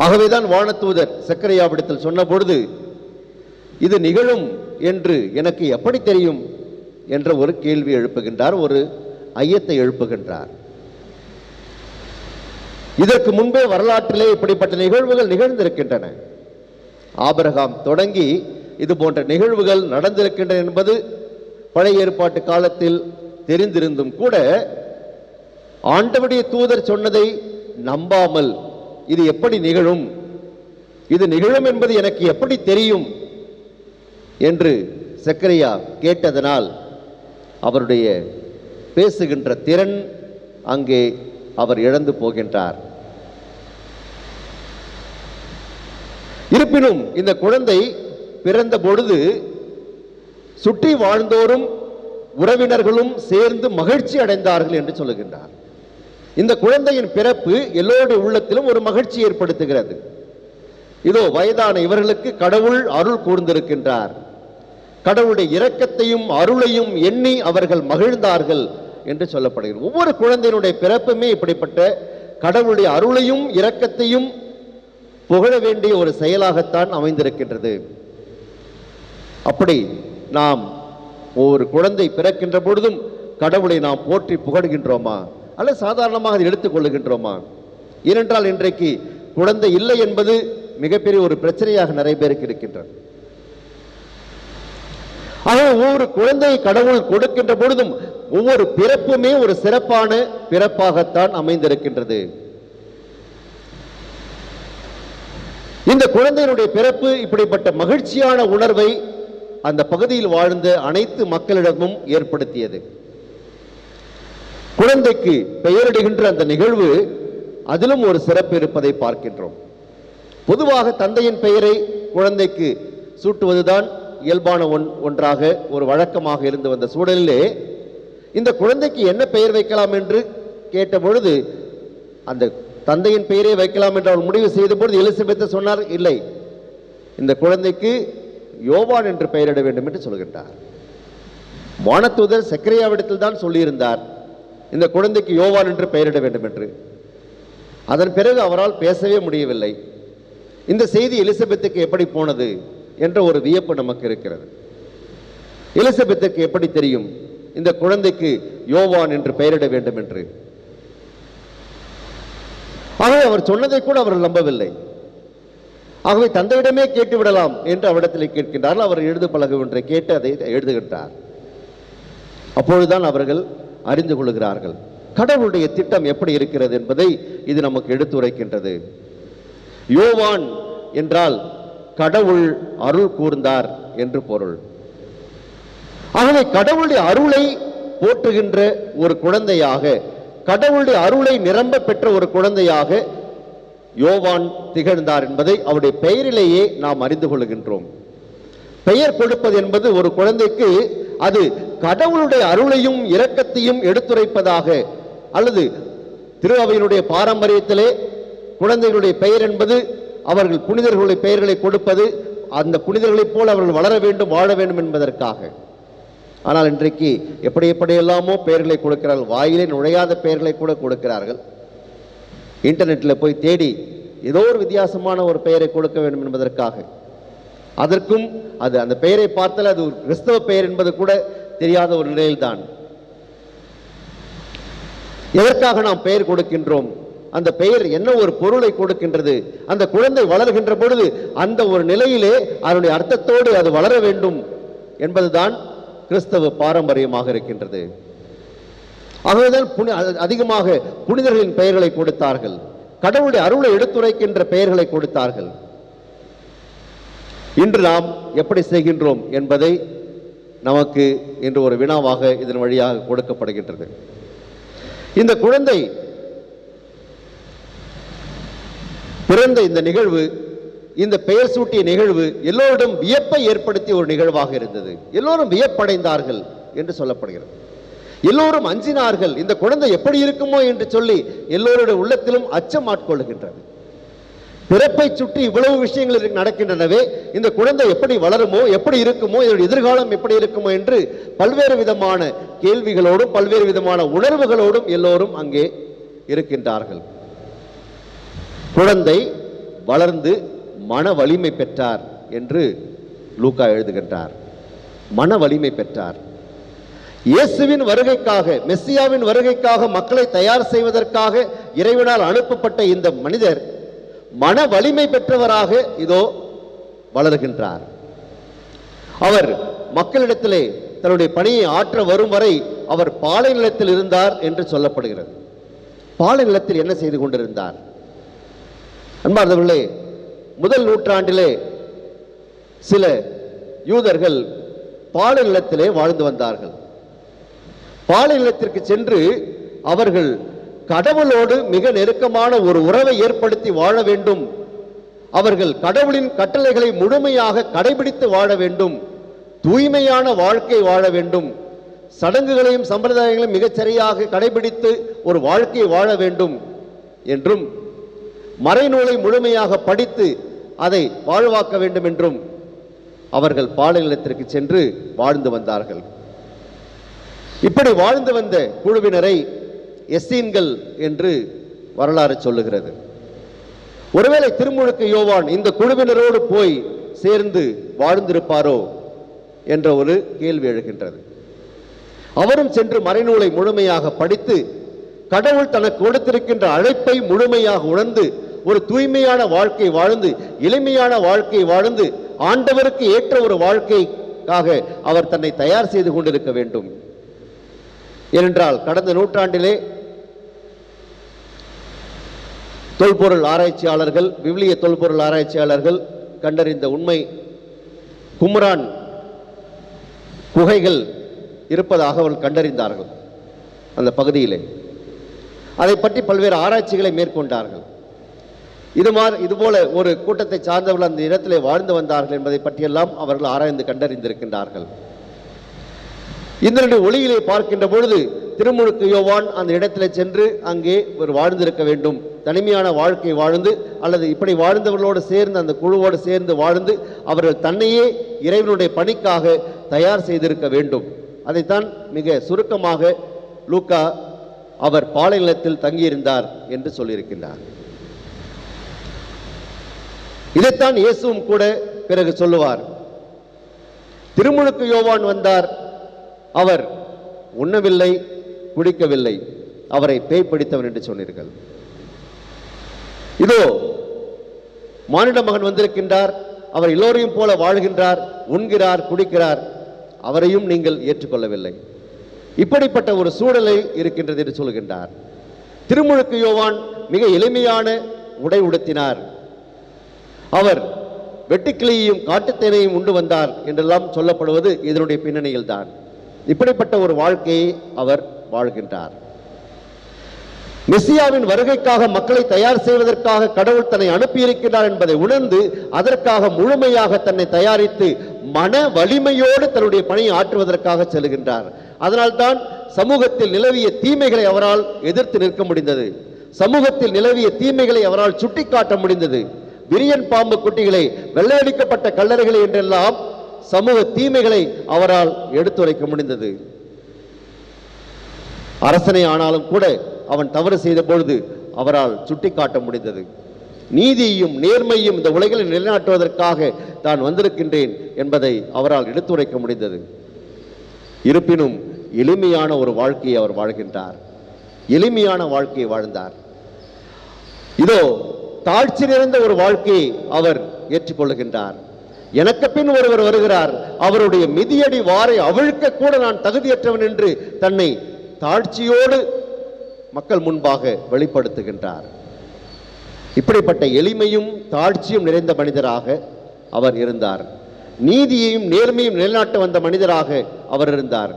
ஆகவேதான் வானதூதர் செக்கரியாவிடத்தில் சொன்ன பொழுது, இது நிகழும் என்று எனக்கு எப்படி தெரியும் என்ற ஒரு கேள்வி எழுப்புகின்றார், ஒரு ஐயத்தை எழுப்புகின்றார். இதற்கு முன்பே வரலாற்றிலே இப்படிப்பட்ட நிகழ்வுகள் நிகழ்ந்திருக்கின்றன. ஆபிரகாம் தொடங்கி இது போன்ற நிகழ்வுகள் நடந்திருக்கின்றன என்பது பழைய ஏற்பாட்டு காலத்தில் தெரிந்திருந்தும் கூட ஆண்டவருடைய தூதர் சொன்னதை நம்பாமல், இது எப்படி நிகழும், இது நிகழும் என்பது எனக்கு எப்படி தெரியும் என்று செக்கரியா கேட்டதனால் அவருடைய பேசுகின்ற திறன் அங்கே அவர் இழந்து போகின்றார். இருப்பினும் இந்த குழந்தை பிறந்த பொழுது சுற்றி வாழ்ந்தோரும் உறவினர்களும் சேர்ந்து மகிழ்ச்சி அடைந்தார்கள் என்று சொல்லுகின்றார். இந்த குழந்தையின் பிறப்பு எல்லோருடைய உள்ளத்திலும் ஒரு மகிழ்ச்சி ஏற்படுத்துகிறது. இதோ வயதான இவர்களுக்கு கடவுள் அருள் கூர்ந்திருக்கின்றார். கடவுளுடைய இரக்கத்தையும் அருளையும் எண்ணி அவர்கள் மகிழ்ந்தார்கள் என்று சொல்லப்படுகிறது. ஒவ்வொரு குழந்தையினுடைய பிறப்புமே இப்படிப்பட்ட கடவுளுடைய அருளையும் இரக்கத்தையும் புகழ வேண்டிய ஒரு செயலாகத்தான் அமைந்திருக்கின்றது. அப்படி நாம் ஒவ்வொரு குழந்தை பிறக்கின்ற பொழுதும் கடவுளை நாம் போற்றி புகழ்கின்றோமா, அல்லது சாதாரணமாக அதை எடுத்துக்கொள்ளுகின்றோமா? ஏனென்றால் இன்றைக்கு குழந்தை இல்லை என்பது மிகப்பெரிய ஒரு பிரச்சனையாக நிறைய பேருக்கு இருக்கின்றது. ஆக ஒவ்வொரு குழந்தையை கடவுள் கொடுக்கின்ற பொழுதும் ஒவ்வொரு பிறப்புமே ஒரு சிறப்பான பிறப்பாகத்தான் அமைந்திருக்கின்றது. இந்த குழந்தையினுடைய பிறப்பு இப்படிப்பட்ட மகிழ்ச்சியான உணர்வை அந்த பகுதியில் வாழ்ந்த அனைத்து மக்களிடமும் ஏற்படுத்தியது. குழந்தைக்கு பெயரிடுகின்ற அந்த நிகழ்வு அதிலும் ஒரு சிறப்பு இருப்பதை பார்க்கின்றோம். பொதுவாக தந்தையின் பெயரை குழந்தைக்கு சூட்டுவதுதான் இயல்பான ஒன்றாக ஒரு வழக்கமாக இருந்து வந்த சூழலிலே இந்த குழந்தைக்கு என்ன பெயர் வைக்கலாம் என்று கேட்ட பொழுது அந்த தந்தையின் பெயரை வைக்கலாம் என்று அவர் முடிவு செய்த பொழுது எலிசபெத் சொன்னார், இல்லை, இந்த குழந்தைக்கு யோவான் என்று பெயரிட வேண்டும் என்று சொல்கின்றார். வானதூதர் சக்கரையாவிடத்தில் தான் சொல்லியிருந்தார் இந்த குழந்தைக்கு யோவான் என்று பெயரிட வேண்டும் என்று. அதன் பிறகு அவரால் பேசவே முடியவில்லை. இந்த செய்தி எலிசபெத்துக்கு எப்படி போனது என்ற ஒரு வியப்பு நமக்கு இருக்கிறது. எலிசபெத்துக்கு எப்படி தெரியும் இந்த குழந்தைக்கு யோவான் என்று பெயரிட வேண்டும் என்று? ஆகவே அவர் சொன்னதை கூட அவர்கள் நம்பவில்லை. ஆகவே தந்தையிடமே கேட்டு விடலாம் என்று அவரிடத்தில் கேட்கின்றார்கள். அவர் எழுது பலகை ஒன்றை கேட்டு அதை எழுதுகின்றார். அப்பொழுதுதான் அவர்கள் அறிந்து கொள்கிறார்கள் கடவுளுடைய திட்டம் எப்படி இருக்கிறது என்பதை இது நமக்கு எடுத்துரைக்கின்றது. யோவான் என்றால் கடவுள் அருள் கூர்ந்தார் என்று பொருள். ஆகவே கடவுளுடைய அருளை போற்றுகின்ற ஒரு குழந்தையாக, கடவுளுடைய அருளை நிரம்ப பெற்ற ஒரு குழந்தையாக யோவான் திகழ்ந்தார் என்பதை அவருடைய பெயரிலேயே நாம் அறிந்து கொள்கின்றோம். பெயர் கொடுப்பது என்பது ஒரு குழந்தைக்கு அது கடவுளுடைய அருளையும் இரக்கத்தையும் எடுத்துரைப்பதாக, அல்லது திரு அவையினுடைய பாரம்பரியத்திலே குழந்தைகளுடைய பெயர் என்பது அவர்கள் புனிதர்களுடைய பெயர்களை கொடுப்பது, அந்த புனிதர்களைப் போல் அவர்கள் வளர வேண்டும், வாழ வேண்டும் என்பதற்காக. ஆனால் இன்றைக்கு எப்படியெல்லாமோ பெயர்களை கொடுக்கிறார்கள். வாயிலே நுழையாத பெயர்களை கூட கொடுக்கிறார்கள். இன்டர்நெட்டில் போய் தேடி ஏதோ ஒரு வித்தியாசமான ஒரு பெயரை கொடுக்க வேண்டும் என்பதற்காக. அதற்கும் அது அந்த பெயரை பார்த்தால் அது ஒரு கிறிஸ்தவ பெயர் என்பது கூட தெரியாத ஒரு நிலையில்தான். எதற்காக நாம் பெயர் கொடுக்கின்றோம்? அந்த பெயர் என்ன ஒரு பொருளை கொடுக்கின்றது? அந்த குழந்தை வளர்கின்ற பொழுது அந்த ஒரு நிலையிலே அதனுடைய அர்த்தத்தோடு அது வளர வேண்டும் என்பதுதான் கிறிஸ்தவ பாரம்பரியமாக இருக்கின்றது. ஆகவேதான் அதிகமாக புனிதர்களின் பெயர்களை கொடுத்தார்கள். கடவுளுடைய அருளை எடுத்துரைக்கின்ற பெயர்களை கொடுத்தார்கள். இன்று நாம் எப்படி செய்கின்றோம் என்பதை நமக்கு இன்று ஒரு வினாவாக இதன் வழியாக கொடுக்கப்படுகின்றது. இந்த குழந்தை பிறந்த இந்த நிகழ்வு, இந்த பெயர் சூட்டிய நிகழ்வு எல்லோரிடம் வியப்பை ஏற்படுத்திய ஒரு நிகழ்வாக இருந்தது. எல்லோரும் வியப்படைந்தார்கள் என்று சொல்லப்படுகிறது. எல்லோரும் அஞ்சினார்கள். இந்த குழந்தை எப்படி இருக்குமோ என்று சொல்லி எல்லோருடைய உள்ளத்திலும் அச்சம் ஆட்கொள்கின்றது. பிறப்பை சுற்றி இவ்வளவு விஷயங்கள் நடக்கின்றனவே, இந்த குழந்தை எப்படி வளருமோ, எப்படி இருக்குமோ, இதோட எதிர்காலம் எப்படி இருக்குமோ என்று பல்வேறு விதமான கேள்விகளோடும் பல்வேறு விதமான உணர்வுகளோடும் எல்லோரும் அங்கே இருக்கின்றார்கள். குழந்தை வளர்ந்து மன வலிமை பெற்றார் என்று லூக்கா எழுதுகின்றார். மன வலிமை பெற்றார். இயேசுவின் வருகைக்காக, மெஸ்ஸியாவின் வருகைக்காக மக்களை தயார் செய்வதற்காக இறைவனால் அனுப்பப்பட்ட இந்த மனிதர் மன வலிமை பெற்றவராக இதோ வளர்கின்றார். அவர் மக்களிடத்திலே தன்னுடைய பணியை ஆற்ற வரும் வரை அவர் பாலை நிலத்தில் இருந்தார் என்று சொல்லப்படுகிறது. பாலை நிலத்தில் என்ன செய்து கொண்டிருந்தார்? அன்பார்ந்தவர்களே, முதல் நூற்றாண்டிலே சில யூதர்கள் பாலை நிலத்திலே வாழ்ந்து வந்தார்கள். பாலை நிலத்திற்கு சென்று அவர்கள் கடவுளோடு மிக நெருக்கமான ஒரு உறவை ஏற்படுத்தி வாழ வேண்டும். அவர்கள் கடவுளின் கட்டளைகளை முழுமையாக கடைபிடித்து வாழ வேண்டும். தூய்மையான வாழ்க்கை வாழ வேண்டும். சடங்குகளையும் சம்பிரதாயங்களையும் மிகச்சரியாக கடைபிடித்து ஒரு வாழ்க்கையை வாழ வேண்டும் என்றும், மறைநூலை முழுமையாக படித்து அதை வாழ்வாக்க வேண்டும் என்றும் அவர்கள் பாலை நிலத்திற்கு சென்று வாழ்ந்து வந்தார்கள். இப்படி வாழ்ந்து வந்த குழுவினரை எஸ்ஸீன்கள் என்று வரலாறு சொல்லுகிறது. ஒருவேளை திருமுழுக்கு யோவான் இந்த குழுவினரோடு போய் சேர்ந்து வாழ்ந்திருப்பாரோ என்ற ஒரு கேள்வி எழுகின்றது. அவரும் சென்று மறைநூலை முழுமையாக படித்து கடவுள் தனக்கு கொடுத்திருக்கின்ற அழைப்பை முழுமையாக உணர்ந்து ஒரு தூய்மையான வாழ்க்கை வாழ்ந்து, எளிமையான வாழ்க்கை வாழ்ந்து, ஆண்டவருக்கு ஏற்ற ஒரு வாழ்க்கைக்காக அவர் தன்னை தயார் செய்து கொண்டிருக்க வேண்டும். ஏனென்றால் கடந்த நூற்றாண்டிலே தொல்பொருள் ஆராய்ச்சியாளர்கள், விவிலிய தொல்பொருள் ஆராய்ச்சியாளர்கள் கண்டறிந்த உண்மை, கும்ரான் குகைகள் இருப்பதாக அவர்கள் கண்டறிந்தார்கள் அந்த பகுதியிலே. அதை பற்றி பல்வேறு ஆராய்ச்சிகளை மேற்கொண்டார்கள். இதுபோல ஒரு கூட்டத்தை சார்ந்தவர்கள் அந்த இடத்திலே வாழ்ந்து வந்தார்கள் என்பதை பற்றியெல்லாம் அவர்கள் ஆராய்ந்து கண்டறிந்திருக்கின்றார்கள். இந்த ஒளியிலே பார்க்கின்ற பொழுது திருமுழுக்கு யோவான் அந்த இடத்திலே சென்று அங்கே ஒரு வாழ்ந்திருக்க வேண்டும், தனிமையான வாழ்க்கை வாழ்ந்து அல்லது இப்படி வாழ்ந்தவர்களோடு சேர்ந்து அந்த குழுவோடு சேர்ந்து வாழ்ந்து அவர்கள் தன்னையே இறைவனுடைய பணிக்காக தயார் செய்திருக்க வேண்டும். அதைத்தான் மிக சுருக்கமாக லூக்கா அவர் பாலைநிலத்தில் தங்கியிருந்தார் என்று சொல்லியிருக்கின்றார். இதைத்தான் இயேசுவும் கூட பிறகு சொல்லுவார். திருமுழுக்கு யோவான் வந்தார், அவர் உண்ணவில்லை குடிக்கவில்லை, அவரை பேய் பிடித்தவர் என்று சொன்னீர்கள். இதோ மானிட மகன் வந்திருக்கின்றார், அவர் எல்லோரையும் போல வாழ்கின்றார், உண்கிறார், குடிக்கிறார், அவரையும் நீங்கள் ஏற்றுக்கொள்ளவில்லை. இப்படிப்பட்ட ஒரு சூழலை இருக்கின்றது என்று சொல்கின்றார். திருமுழுக்கு யோவான் மிக எளிமையான உடை உடுத்தினார், அவர் வெட்டுக்கிளியையும் காட்டுத்தேனையும் உண்டு வந்தார் என்றெல்லாம் சொல்லப்படுவது இதனுடைய பின்னணியில் தான். இப்படிப்பட்ட ஒரு வாழ்க்கையை அவர் வாழ்கின்றார். மெசியாவின் வருகைக்காக மக்களை தயார் செய்வதற்காக கடவுள் தன்னை அனுப்பியிருக்கிறார் என்பதை உணர்ந்து அதற்காக முழுமையாக தன்னை தயாரித்து மன வலிமையோடு தன்னுடைய பணியை ஆற்றுவதற்காக செல்கின்றார். அதனால்தான் சமூகத்தில் நிலவிய தீமைகளை அவரால் எதிர்த்து நிற்க முடிந்தது. சமூகத்தில் நிலவிய தீமைகளை அவரால் சுட்டிக்காட்ட முடிந்தது. விரியன் பாம்பு குட்டிகளை, வெள்ளையடிக்கப்பட்ட கல்லறைகளை என்றெல்லாம் சமூக தீமைகளை அவரால் எடுத்துரைக்க முடிந்தது. அரசனை ஆனாலும் கூட அவன் தவறு செய்த பொழுது அவரால் சுட்டிக்காட்ட முடிந்தது. நீதியையும் நேர்மையும் இந்த உலகில் நிலைநாட்டுவதற்காக தான் வந்திருக்கின்றேன் என்பதை அவரால் எடுத்துரைக்க முடிந்தது. இருப்பினும் எளிமையான ஒரு வாழ்க்கையை அவர் வாழ்கின்றார், எளிமையான வாழ்க்கையை வாழ்ந்தார். இதோ தாழ்ச்சி நிறைந்த ஒரு வாழ்க்கையை அவர் ஏற்றுக்கொள்ளுகின்றார். எனக்கு பின் ஒருவர் வருகிறார், அவருடைய மிதியடி வாரை அவிழ்க்க கூட நான் தகுதியற்றவன் என்று தன்னை தாழ்ச்சியோடு மக்கள் முன்பாக வெளிப்படுத்துகின்றார். இப்படிப்பட்ட எளிமையும் தாழ்ச்சியும் நிறைந்த மனிதராக அவர் இருந்தார். நீதியையும் நேர்மையும் நிலைநாட்ட வந்த மனிதராக அவர் இருந்தார்.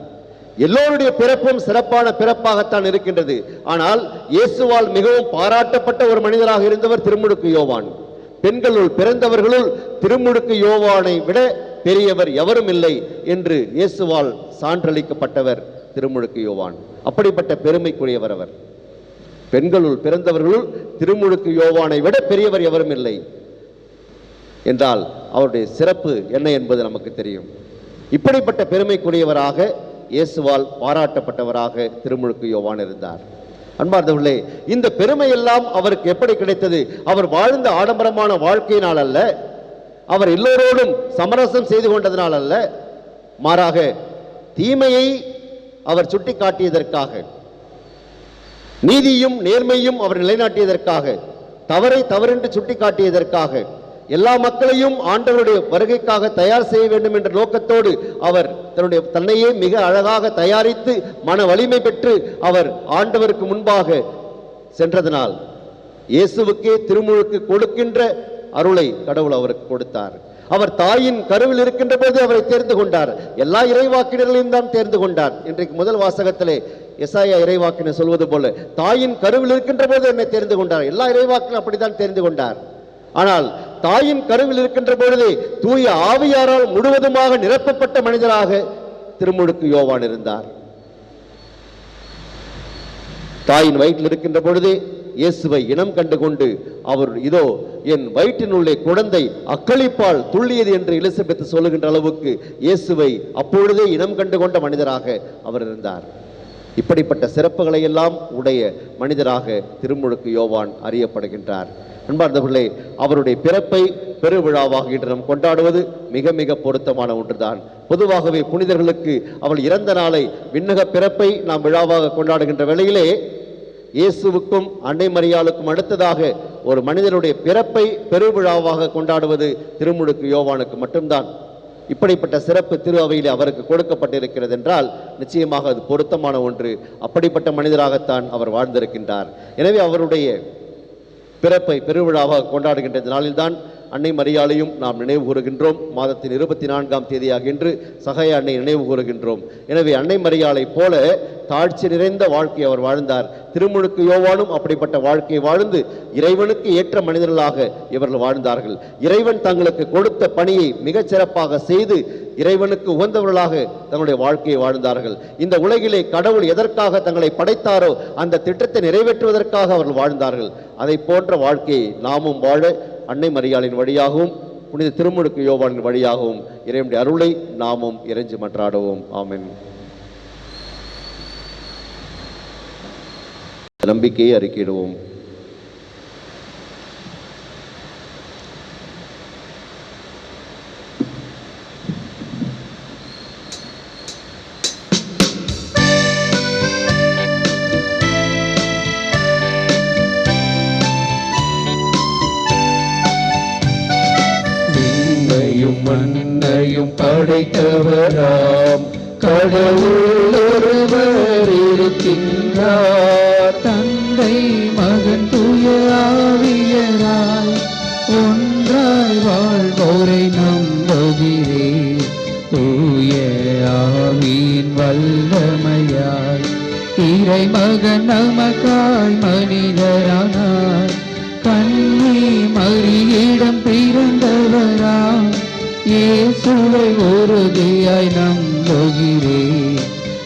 எல்லோருடைய பிறப்பும் சிறப்பான பிறப்பாகத்தான் இருக்கின்றது. ஆனால் இயேசுவால் மிகவும் பாராட்டப்பட்ட ஒரு மனிதராக இருந்தவர் திருமுழுக்கு யோவான். பெண்களுள் பிறந்தவர்களுள் திருமுழுக்கு யோவானை விட பெரியவர் எவரும் இல்லை என்று இயேசுவால் சான்றளிக்கப்பட்டவர் திருமுழுக்கு யோவான். அப்படிப்பட்ட பெருமைக்குரியவர் அவர். பெண்களுள் பிறந்தவர்களுள் திருமுழுக்கு யோவானை விட பெரியவர் எவரும் இல்லை என்றால் அவருடைய சிறப்பு என்ன என்பது நமக்கு தெரியும். இப்படிப்பட்ட பெருமைக்குரியவராக இயேசுவால் பாராட்டப்பட்டவராக திருமுழுக்கு யோவான் இருந்தார். அன்பார்ந்தவர்களே, இந்த பெருமை எல்லாம் அவருக்கு எப்படி கிடைத்தது? அவர் வாழ்ந்த ஆடம்பரமான வாழ்க்கையினால் அல்ல, அவர் எல்லோரோடும் சமரசம் செய்து கொண்டதனால் அல்ல, மாறாக தீமையை அவர் சுட்டி காட்டியதற்காக, நீதியும் நேர்மையும் அவர் நிலைநாட்டியதற்காக, தவறை தவறென்று சுட்டி காட்டியதற்காக, எல்லா மக்களையும் ஆண்டவருடைய வருகைக்காக தயார் செய்ய வேண்டும் என்ற நோக்கத்தோடு அவர் தன்னையே மிக அழகாக தயாரித்து மன வலிமை பெற்று அவர் ஆண்டவருக்கு முன்பாக சென்றதனால் இயேசுவுக்கே திருமுழுக்கு கொடுக்கின்ற அருளை கடவுள் அவருக்கு கொடுத்தார். அவர் தாயின் கருவில் இருக்கின்ற போது அவரை தேர்ந்து கொண்டார். எல்லா இறைவாக்கினர்களையும் தான் தேர்ந்து கொண்டார். இன்றைக்கு முதல் வாசகத்திலே எசாயா இறைவாக்கினர் சொல்வது போல தாயின் கருவில் இருக்கின்ற போது என்னை தேர்ந்து கொண்டார். எல்லா இறைவாக்கினரும் அப்படித்தான் தேர்ந்து கொண்டார். ஆனால் தாயின் கருவில் இருக்கின்ற பொழுதே தூய ஆவியாரால் முழுவதுமாக நிரப்பப்பட்ட மனிதராக திருமுழுக்கு யோவான் இருந்தார். தாயின் வயிற்றில் இருக்கின்ற பொழுதே இயேசுவை இனம் கண்டு கொண்டு அவர் இதோ என் வயிற்றினுள்ளே குழந்தை அக்களிப்பால் துள்ளியது என்று எலிசபெத் சொல்லுகின்ற அளவுக்கு இயேசுவை அப்பொழுதே இனம் கண்டு கொண்ட மனிதராக அவர் இருந்தார். இப்படிப்பட்ட சிறப்புகளை எல்லாம் உடைய மனிதராக திருமுழுக்கு யோவான் அறியப்படுகின்றார். அன்பார்ந்தவர்களே, அவருடைய பிறப்பை பெருவிழாவாக இன்று நாம் கொண்டாடுவது மிக மிக பொருத்தமான ஒன்றுதான். பொதுவாகவே புனிதர்களுக்கு அவள் இறந்த நாளை விண்ணக பிறப்பை நாம் விழாவாக கொண்டாடுகின்ற வேளையிலே இயேசுவுக்கும் அன்னை மரியாளுக்கும் அடுத்ததாக ஒரு மனிதனுடைய பிறப்பை பெருவிழாவாக கொண்டாடுவது திருமுழுக்கு யோவானுக்கு மட்டும்தான். இப்படிப்பட்ட சிறப்பு திரு அவையிலே அவருக்கு கொடுக்கப்பட்டிருக்கிறது என்றால் நிச்சயமாக அது பொருத்தமான ஒன்று. அப்படிப்பட்ட மனிதராகத்தான் அவர் வாழ்ந்திருக்கின்றார். எனவே அவருடைய பிறப்பை பெருவிழாவாக கொண்டாடுகின்ற இந்த நாளில்தான் அன்னை மரியாளையும் நாம் நினைவு கூறுகின்றோம். மாதத்தின் 24ஆம் தேதியாக இன்று சகாய அன்னை நினைவு கூறுகின்றோம். எனவே அன்னை மரியாளை போல தாழ்ச்சி நிறைந்த வாழ்க்கை அவர் வாழ்ந்தார். திருமுழுக்கு யோவானும் அப்படிப்பட்ட வாழ்க்கையை வாழ்ந்து இறைவனுக்கு ஏற்ற மனிதர்களாக இவர்கள் வாழ்ந்தார்கள். இறைவன் தங்களுக்கு கொடுத்த பணியை மிகச் சிறப்பாக செய்து இறைவனுக்கு உகந்தவர்களாக தங்களுடைய வாழ்க்கையை வாழ்ந்தார்கள். இந்த உலகிலே கடவுள் எதற்காக தங்களை படைத்தாரோ அந்த திட்டத்தை நிறைவேற்றுவதற்காக அவர்கள் வாழ்ந்தார்கள். அதை போன்ற வாழ்க்கையை நாமும் வாழ அன்னை மரியாளின் வழியாகவும் புனித திருமுழுக்கு யோவானின் வழியாகவும் இறைவனுடைய அருளை நாமும் இறைஞ்சி மன்றாடுவோம். ஆமென். நம்பிக்கையை அறிக்கையிடுவோம். மண்ணையும் படைத்தவராம் கடவுள் ஒருவர் இருக்கின்றார். தந்தை மகன் தூய ஆவியராய் ஒன்றாய் வாழ்வோரை நம்புகிறேன். தூய ஆவியின் வல்லமையாய் இறை மகன் நமக்காய் மனிதரானார். கன்னி மரியிடம் பிறந்தவராம் இயேசுவை உறுதியாய் நம்புகிறேன்.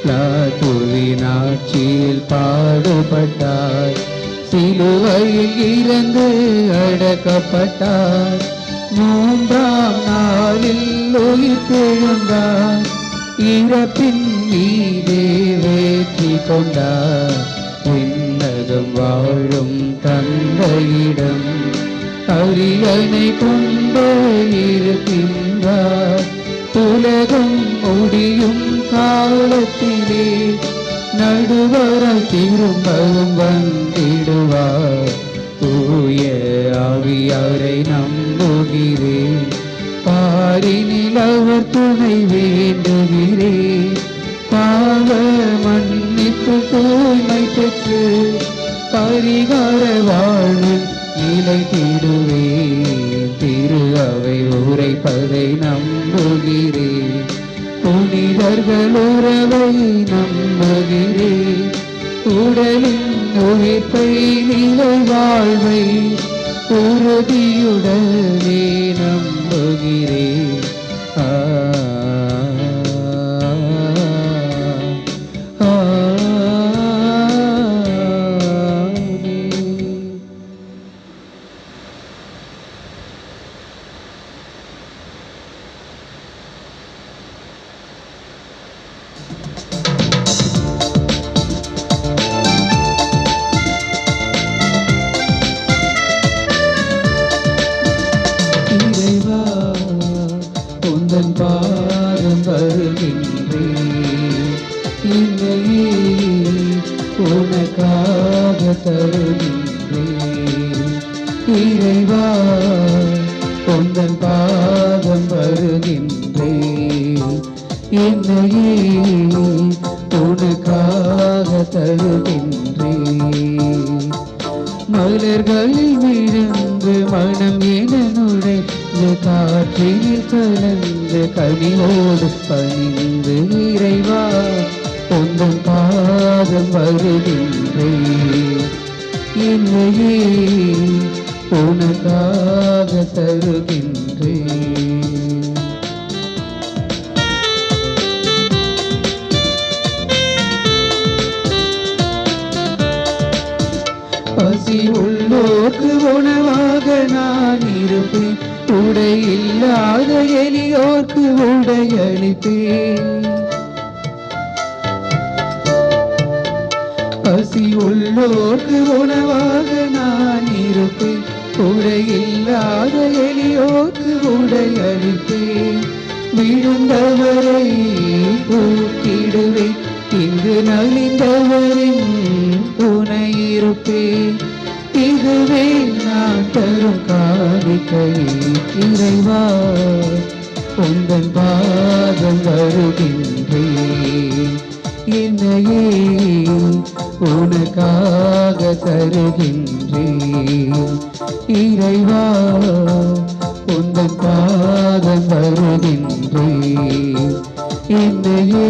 லாத்துவின் ஆட்சியில் பாடுபட்டார், சிலுவையில் இறந்து அடக்கப்பட்டார். 3ஆம் நாளில் உயிர்த்தெழுந்தார், இறப்பின் மீதே வெற்றி கொண்டார். விண்ணகம் வாழும் தந்தையிடம் அரியணை கொண்டு இருக்கின்றார். உலகம் முடியும் காலத்திலே நடுவராய் திரும்பவும் வந்திடுவார். தூய ஆவியாரை நம்புகிறேன், பாரினில் அவர் துணை வேண்டுகிறேன். பாவ மன்னிப்பு தூய்மை பெற்று பரிகார வாழ்வில் நிலைத்திடுவேன். திரு அவை உரைப்பதை நம்புகிறேன், புனிதர்கள் உறவை நம்புகிறேன். உடலின் உயிர்ப்பை நிலை வாழ்வை உறுதியுடனே நம்புகிறேன். பாதம் வருகின்றேன், என்னையே உனக்காக தருகின்றேன். இறைவா உந்தன் பாதம் வருகின்றேன், என்னையே உனக்காக தருகின்றேன். மலர்களில் விழுந்து மனம் என நுழைந்து காற்றில் கலந்து கனிவோடு பணிந்து இறைவா உந்தன் பாதம் வருகின்றேன், என்னையே உனக்காக தருகின்றேன். பசி உள்ளோர்க்கு உணவாக நான் இருப்பேன், உடை இல்லாத எளியோர்க்கு உடை அளிப்பேன். பசி உள்ளோர்க்கு உணவாக நான் இருப்பேன், உடை இல்லாத எளியோர்க்கு உடை அளிப்பேன். விழுந்தவரை தூக்கிடுவேன், இங்கு நலிந்தவரின் துணை இருப்பேன். இதுவே நான் தரும் காணிக்கை, இறைவா உந்தன் பாதம் வருகின்றேன், என்னையே உனக்காக தருகின்றேன். இறைவா உந்தன் பாதம் வருகின்றேன். என்னையே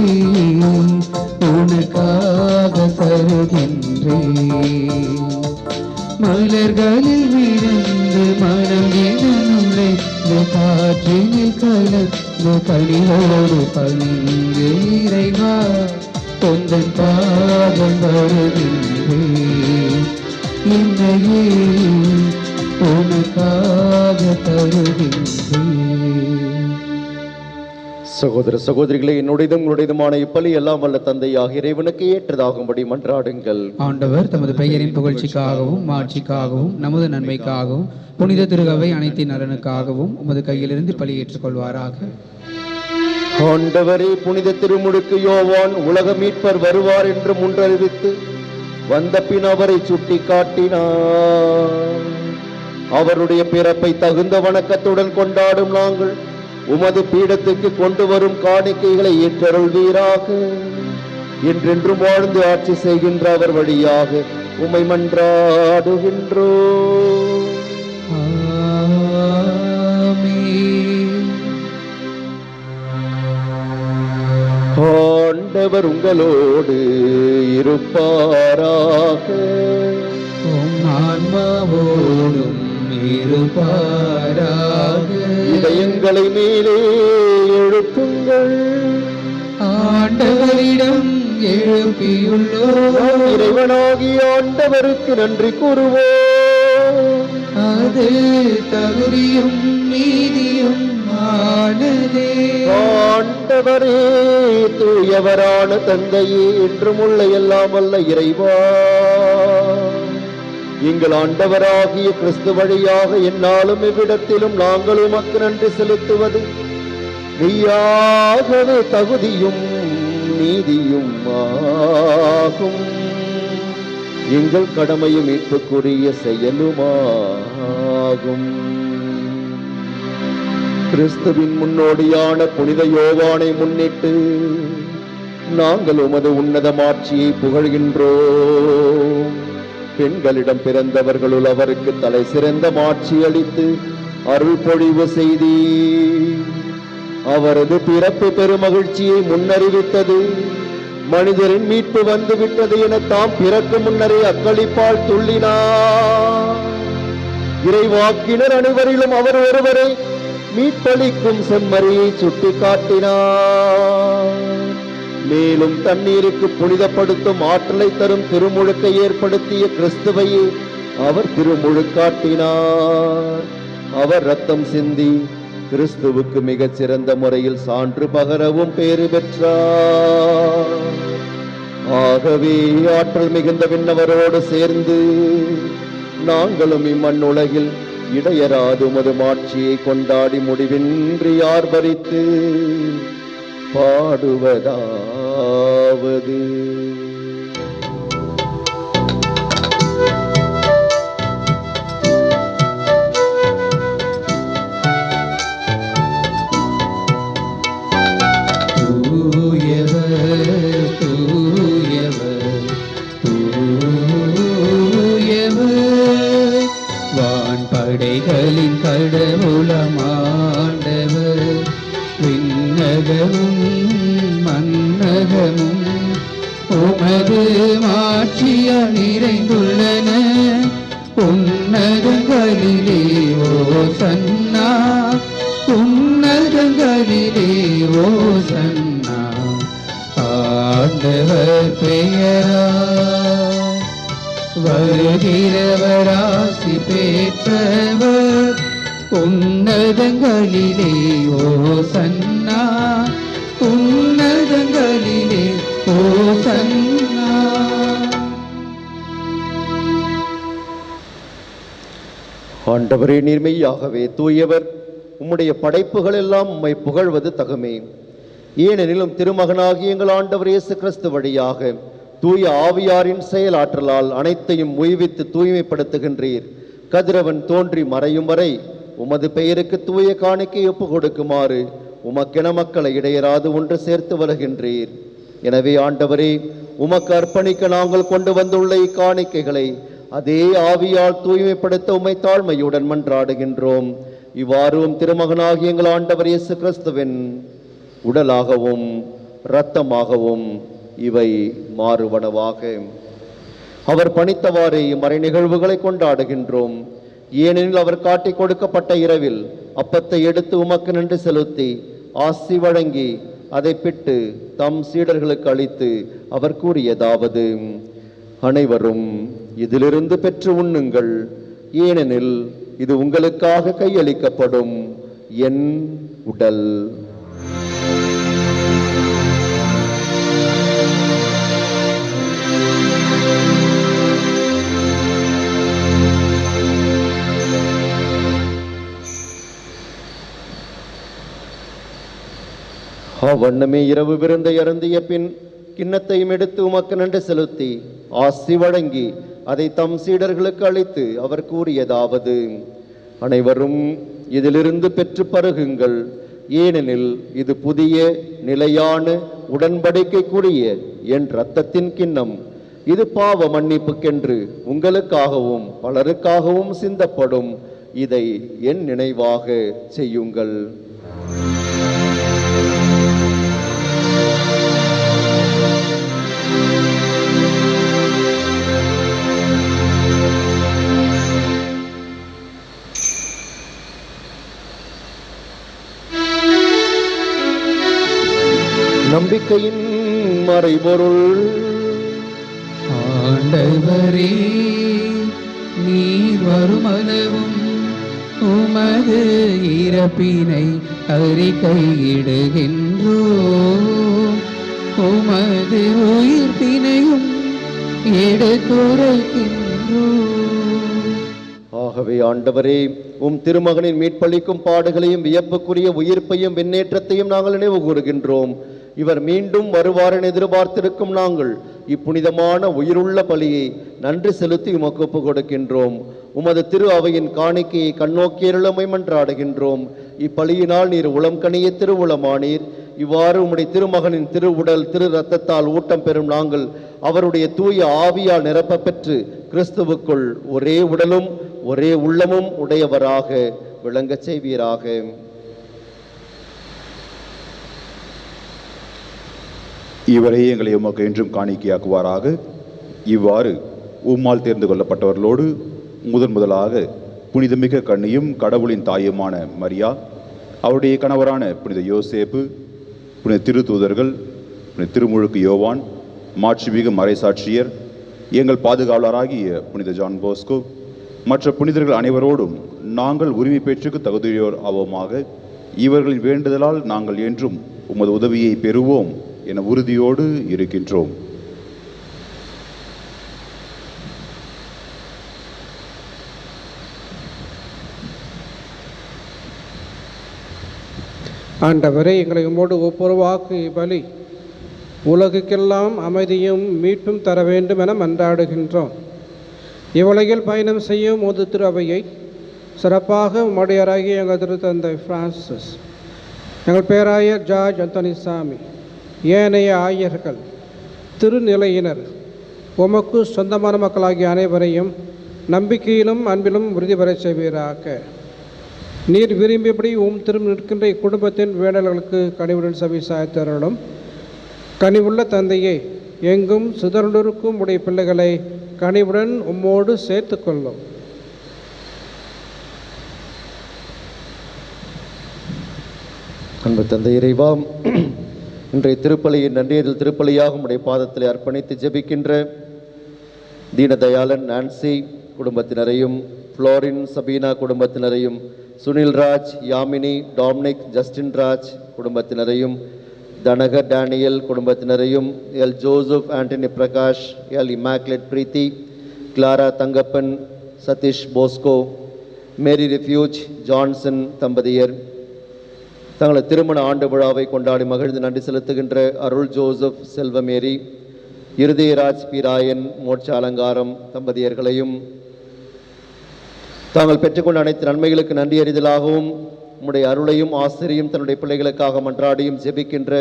உனக்காக தருகின்றேன். மலர்களில் விழுந்து மனம் எனுரைந்த காற்றினில் கலந்த கனிகளோடு பணிந்து இறைவா உந்தன் பாதம் வருகின்றேன். என்னையே உனக்காக தருகின்றேன். சகோதர சகோதரிகளே, என்னுடையதும் உங்களுடையதுமான இப்பலி எல்லாம் வல்ல தந்தையாக இறைவனுக்கு ஏற்றதாகும்படி மன்றாடுங்கள். ஆண்டவர் தமது பெயரின் புகழ்ச்சிக்காகவும் மாட்சிக்காகவும் நமது நன்மைக்காகவும் புனித திருகவை அனைத்தின் நலனுக்காகவும் உமது கையிலிருந்து பலி ஏற்றுக்கொள்வாராக. ஆண்டவரே, புனித திருமுழுக்கு யோவான் உலக மீட்பர் வருவார் என்று முன்றறிவித்து வந்த பின் அவரை சுட்டி காட்டினார். அவருடைய பிறப்பை தகுந்த வணக்கத்துடன் கொண்டாடும் நாங்கள் உமது பீடத்துக்கு கொண்டு வரும் காணிக்கைகளை ஏற்றருள்வீராக. என்றென்றும் வாழ்ந்து ஆட்சி செய்கின்ற அவர் வழியாக உம்மை மன்றாடுகின்றோம். ஆண்டவர் உங்களோடு இருப்பாராக. ஆன்மாவோடும் இருப்பாராக. இதயங்களை மேலே எழுப்புங்கள். ஆண்டவரிடம் எழுப்பியுள்ளோம். இறைவனாகிய ஆண்டவருக்கு நன்றி கூறுவோம். அது தகுதியும் நீதியும் ஆனதே. ஆண்டவரே, தூயவரான தந்தையே, என்றும் உள்ள எல்லாம் வல்ல இறைவா, எங்கள் ஆண்டவராகிய கிறிஸ்து வழியாக என்னாலும் இவ்விடத்திலும் நாங்கள் உமக்கு நன்றி செலுத்துவது மெய்யாகவே தகுதியும் நீதியும் ஆகும். எங்கள் கடமையும் மீட்புக்குரிய செயலுமாகும். கிறிஸ்துவின் முன்னோடியான புனித யோவானை முன்னிட்டு நாங்கள் உமது உன்னத மாட்சியை புகழ்கின்றோம். பெண்களிடம் பிறந்தவர்களுள் அவருக்கு தலை சிறந்த மாட்சி அளித்து அருள் பொழிவு செய்தி. அவரது பிறப்பு பெருமகிழ்ச்சியை முன்னறிவித்தது. மனிதரின் மீட்பு வந்துவிட்டது என தாம் பிறக்கும் முன்னரே அக்களிப்பால் துள்ளினார். இறைவாக்கினர் அனைவரிலும் அவர் ஒருவரை மீட்பளிக்கும் செம்மறியை சுட்டி காட்டினார். மேலும் தண்ணீருக்கு புனிதப்படுத்தும் ஆற்றலை தரும் திருமுழுக்கை ஏற்படுத்திய கிறிஸ்துவையே அவர் திருமுழுக்காட்டினார். அவர் இரத்தம் சிந்தி கிறிஸ்துவுக்கு மிகச் சிறந்த முறையில் சான்று பகரவும் பேறு பெற்றார். ஆகவே ஆற்றல் மிகுந்த விண்ணவரோடு சேர்ந்து நாங்களும் இம்மண்ணுலகில் இடையராது உமது மாட்சியை கொண்டாடி முடிவின்றி ஆர்ப்பரித்து பாடுவதாவது. படைகளின் கடவுளமாண்டவர் விண்ணகமும் மன்னகமும் உமது மாட்சியால் நிறைந்துள்ளன. உன்னதங்களிலே ஓசன்னா, உன்னதங்களிலே ஓசன்னா. ஆண்டவர் பெயரால் வருகிறவராசி பெற்றவர். உன்னதங்களிலே ஓசன்னா, உன்னதங்களிலே ஓசன்னா. ஆண்டவரே, நீர்மையாகவே தூயவர். உம்முடைய படைப்புகள் எல்லாம் உம்மை புகழ்வது தகுமே. ஏனெனிலும் திருமகனாகிய எங்கள் ஆண்டவர் இயேசு கிறிஸ்து வழியாக தூய ஆவியாரின் செயலாற்றலால் அனைத்தையும் உய்வித்து தூய்மைப்படுத்துகின்றீர். கதிரவன் தோன்றி மறையும் வரை உமது பெயருக்கு தூய காணிக்கை ஒப்பு கொடுக்குமாறு உமக்கென மக்களை இடையராது ஒன்று சேர்த்து வருகின்றீர். எனவே ஆண்டவரே, உமக்கு அர்ப்பணிக்க நாங்கள் கொண்டு வந்துள்ள இக்காணிக்கைகளை அதே ஆவியால் தூய்மைப்படுத்த உம்மை தாழ்மையுடன் மன்றாடுகின்றோம். இவ்வாறும் திருமகனாகிய எங்கள் ஆண்டவர் இயேசு கிறிஸ்துவின் உடலாகவும் இரத்தமாகவும் இவை மாறுவனவாக. அவர் பணித்தவாறே இம்மறை நிகழ்வுகளை கொண்டாடுகின்றோம். ஏனெனில் அவர் காட்டிக் கொடுக்கப்பட்ட இரவில் அப்பத்தை எடுத்து உமக்கு நன்றி செலுத்தி ஆசி வழங்கி அதை பிட்டு தம் சீடர்களுக்கு அளித்து அவர் கூறியதாவது: அனைவரும் இதிலிருந்து பெற்று உண்ணுங்கள், ஏனெனில் இது உங்களுக்காக கையளிக்கப்படும் என் உடல். அவ்வண்ணமே இரவு விருந்தை அருந்திய பின் கிண்ணத்தையும் எடுத்து உமக்கு நன்றி செலுத்தி ஆசி வழங்கி அதை தம் சீடர்களுக்கு அளித்து அவர் கூறியதாவது: அனைவரும் இதிலிருந்து பெற்று பருகுங்கள், ஏனெனில் இது புதிய நிலையான உடன்படிக்கைக்குரிய என் இரத்தத்தின் கிண்ணம். இது பாவ மன்னிப்புக்கென்று உங்களுக்காகவும் பலருக்காகவும் சிந்தப்படும். இதை என் நினைவாக செய்யுங்கள். நம்பிக்கையின் மறைபொருள். ஆண்டவரே, நீர் வருமளவும் உமது இறப்பினை அறிக்கையிடுகின்றோம், உமது உயிர்ப்பினையும் எடுத்துரைக்கின்றோம். ஆகவே ஆண்டவரே, உம் திருமகனின் மீட்பளிக்கும் பாடுகளையும் வியப்புக்குரிய உயிர்ப்பையும் விண்ணேற்றத்தையும் நாங்கள் நினைவு கூறுகின்றோம். இவர் மீண்டும் வருவார் என எதிர்பார்த்திருக்கும் நாங்கள் இப்புனிதமான உயிருள்ள பலியை நன்றி செலுத்தி உமக்கு ஒப்புக் கொடுக்கின்றோம். உமது திரு அவையின் காணிக்கையை கண்ணோக்கியருளமை மன்றாடுகின்றோம். இப்பலியினால் நீர் உளம் கனிய திருவுளமானீர். இவ்வாறு உம்முடைய திருமகனின் திரு உடல் திரு இரத்தத்தால் ஊட்டம் பெறும் நாங்கள் அவருடைய தூய ஆவியால் நிரப்ப பெற்று கிறிஸ்துவுக்குள் ஒரே உடலும் ஒரே உள்ளமும் உடையவராக விளங்கச் செய்வீராக. இவரே எங்களை உமக்கு என்றும் காணிக்கையாக்குவாராக. இவ்வாறு உம்மால் தேர்ந்து கொள்ளப்பட்டவர்களோடு முதலாக புனிதமிக்க கன்னியும் கடவுளின் தாயுமான மரியா, அவருடைய கணவரான புனித யோசேப்பு, புனித திருத்தூதர்கள், புனித திருமுழுக்கு யோவான், மாட்சிமிகு மறைசாட்சியர், எங்கள் பாதுகாவலராகிய புனித ஜான் போஸ்கோ, மற்ற புனிதர்கள் அனைவரோடும் நாங்கள் உரிமை பேச்சுக்கு தகுதியோர் ஆவோமாக. இவர்களின் வேண்டுதலால் நாங்கள் என்றும் உமது உதவியை பெறுவோம் என உறுதியோடு இருக்கின்றோம். ஆண்டவரே, எங்களை உம்மோடு ஒப்புரவாக்கு பலி உலகுக்கெல்லாம் அமைதியும் மீட்பும் தர வேண்டும் என மன்றாடுகின்றோம். இவ்வுலகில் பயணம் செய்யும் ஒரு திரு அவையை சிறப்பாக உம்முடையராகிய எங்கள் திருத்தந்தை பிரான்சிஸ், எங்கள் பேராயர் ஜார்ஜ் அந்தோனிசாமி, ஏனைய ஆயர்கள், திருநிலையினர், உமக்கு சொந்தமான மக்களாகிய அனைவரையும் நம்பிக்கையிலும் அன்பிலும் உறுதி பெறச் செய்வீராக. நீர் விரும்பியபடி திரும்பி நிற்கின்ற இக்குடும்பத்தின் வேடல்களுக்கு கனிவுடன் செவி சாய்த்தருளும். கனிவுள்ள தந்தையே, எங்கும் சிதறுண்டிருக்கும் உடைய பிள்ளைகளை கனிவுடன் உம்மோடு சேர்த்து கொள்ளும். அன்பு தந்தை இறைவா, இன்றைய திருப்பலியின் நன்றியதில் திருப்பலியாக உடைய பாதத்தில் அர்ப்பணித்து ஜெபிக்கின்ற தீனதயாளன் நான்சி குடும்பத்தினரையும், ஃப்ளோரின் சபீனா குடும்பத்தினரையும், சுனில்ராஜ், யாமினி, டாமினிக், ஜஸ்டின் ராஜ் குடும்பத்தினரையும், தனகர் டேனியல் குடும்பத்தினரையும், L Joseph Antony Prakash, L Immaculate Preethi, Clara Thangappan, Satish Bosco, Mary Refuge Johnson தம்பதியர் தங்களது திருமண ஆண்டு விழாவை கொண்டாடி மகிழ்ந்து நன்றி செலுத்துகின்ற அருள் ஜோசப் செல்வமேரி, இருதயராஜ் பிராயன் மோட்ச அலங்காரம் தம்பதியர்களையும் தாங்கள் பெற்றுக்கொண்ட அனைத்து நன்மைகளுக்கு நன்றி அறிதலாகவும் உம்முடைய அருளையும் ஆசிரியும் தன்னுடைய பிள்ளைகளுக்காக மன்றாடியும் ஜெபிக்கின்ற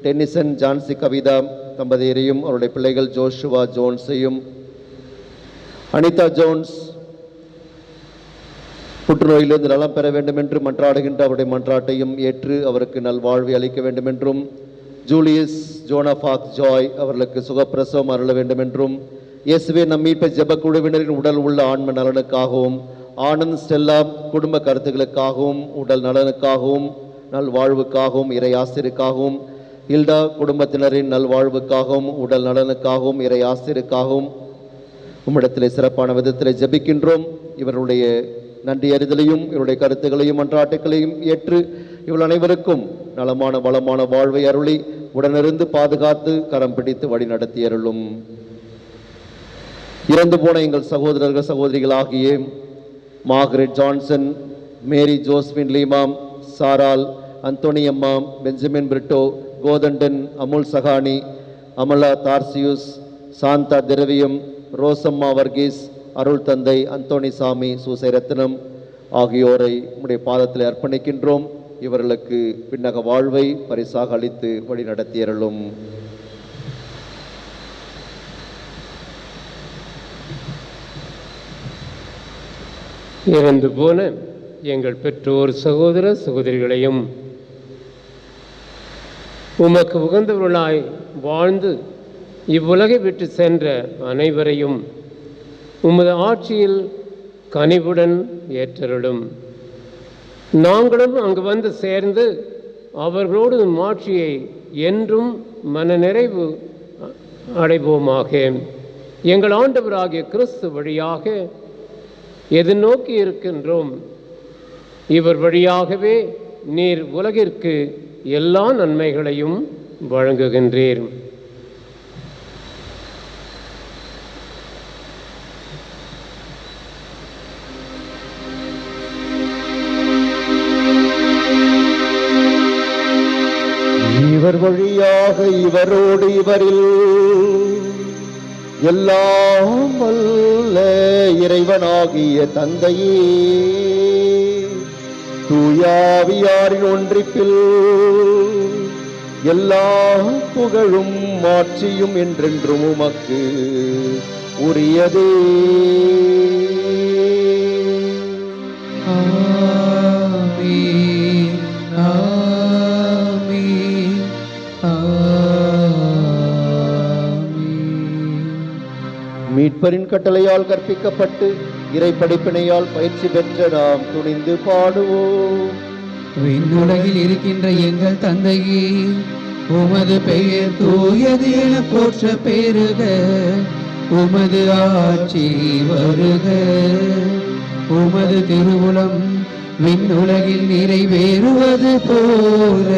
டென்னிசன், ஜான்சி கவிதா, தம்பதியரையும் அவருடைய பிள்ளைகள் ஜோஷுவா ஜோன்ஸையும் அனிதா ஜோன்ஸ் புற்றுநோயிலிருந்து நலம் பெற வேண்டும் என்று மன்றாடுகின்ற அவருடைய மன்றாட்டையும் ஏற்று அவருக்கு நல்வாழ்வை அளிக்க வேண்டும் என்றும், ஜூலியஸ் ஜோனாஃபாக் ஜாய் அவர்களுக்கு சுகப்பிரசவம் அருள வேண்டும் என்றும், இயேசுவே நம் மீட்பை ஜெப குழுவினரின் உடல் உள்ள ஆன்ம நலனுக்காகவும், ஆனந்த் ஸ்டெல்லா குடும்ப கருத்துக்களுக்காகவும், உடல் நலனுக்காகவும், நல்வாழ்வுக்காகவும், இறை ஆசிரியருக்காகவும், ஹில்டா குடும்பத்தினரின் நல்வாழ்வுக்காகவும், உடல் நலனுக்காகவும், இறை ஆசிரியருக்காகவும் உம்மிடத்திலே சிறப்பான விதத்தில் ஜெபிக்கின்றோம். இவருடைய நன்றி அறிதலையும் இவருடைய கருத்துக்களையும் மன்றாட்டுகளையும் ஏற்று இவள் அனைவருக்கும் நலமான வளமான வாழ்வை அருளி உடனிருந்து பாதுகாத்து கரம் பிடித்து வழி நடத்தி அருளும். இறந்து போன எங்கள் சகோதரர்கள் சகோதரிகளாகிய மார்கரெட் ஜான்சன், மேரி ஜோஸ்பின் லீமாம், சாரால், அந்தோனியம்மா, பெஞ்சமின் பிரிட்டோ, கோதண்டன், அமுல் சகானி, அமலா தார்சியூஸ், சாந்தா திரவியம், ரோசம்மா வர்கீஸ், அருள் தந்தை அந்தோணி சாமி, சூசை ரத்னம் ஆகியோரை உம்முடைய பாதத்தில் அர்ப்பணிக்கின்றோம். இவர்களுக்கு பின்னக வாழ்வை பரிசாக அளித்து வழி நடத்தியருளும். இறந்து போன எங்கள் பெற்றோர் சகோதர சகோதரிகளையும் உமக்கு உகந்தவர்களாய் வாழ்ந்து இவ்வுலகை விட்டு சென்ற அனைவரையும் உமது ஆட்சியில் கனிவுடன் ஏற்றருளும். நாங்களும் அங்கு வந்து சேர்ந்து அவர்களோடு ஆட்சியை என்றும் மனநிறைவு அடைவோமாக. எங்கள் ஆண்டவராகிய கிறிஸ்து வழியாக எதிர்நோக்கி இருக்கின்றோம். இவர் வழியாகவே நீர் உலகிற்கு எல்லா நன்மைகளையும் வழங்குகின்றீர். இவர் வழியாக இவரோடு இவரில் எல்லாம் வல்ல இறைவனாகிய தந்தையே, தூயாவியாரின் ஒன்றிப்பில் எல்லா புகழும் மாட்சியும் என்றென்றும் உமக்கு உரியதே. மீட்பரின் கட்டளையால் கற்பிக்கப்பட்டு இறை படிப்பினையால் பயிற்சி பெற்ற நாம் துணிந்து பாடுவோம். விண்ணுலகில் இருக்கின்ற எங்கள் தந்தையே, உமது பெயர் தூயது என போற்ற பெருக, உமது ஆட்சி வருக, உமது திருவுளம் விண்ணுலகில் நிறைவேறுவது போல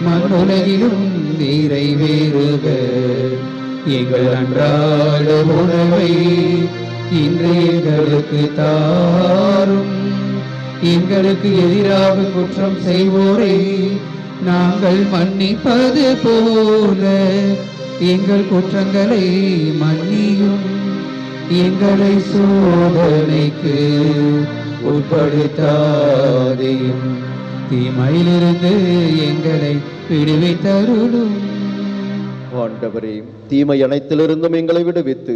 மண்ணுலகிலும் நிறைவேறுக. எங்கள் அன்றாட உணவை இன்று எங்களுக்கு தாரும். எங்களுக்கு எதிராக குற்றம் செய்வோரை நாங்கள் மன்னிப்பது போல எங்கள் குற்றங்களை மன்னியும். எங்களை சோதனைக்கு உட்படுத்தாதேயும், தீமையிலிருந்து எங்களை விடுவித்தருளும். ஆண்டவரே, தீமை அனைத்திலிருந்தும் எங்களை விடுவித்து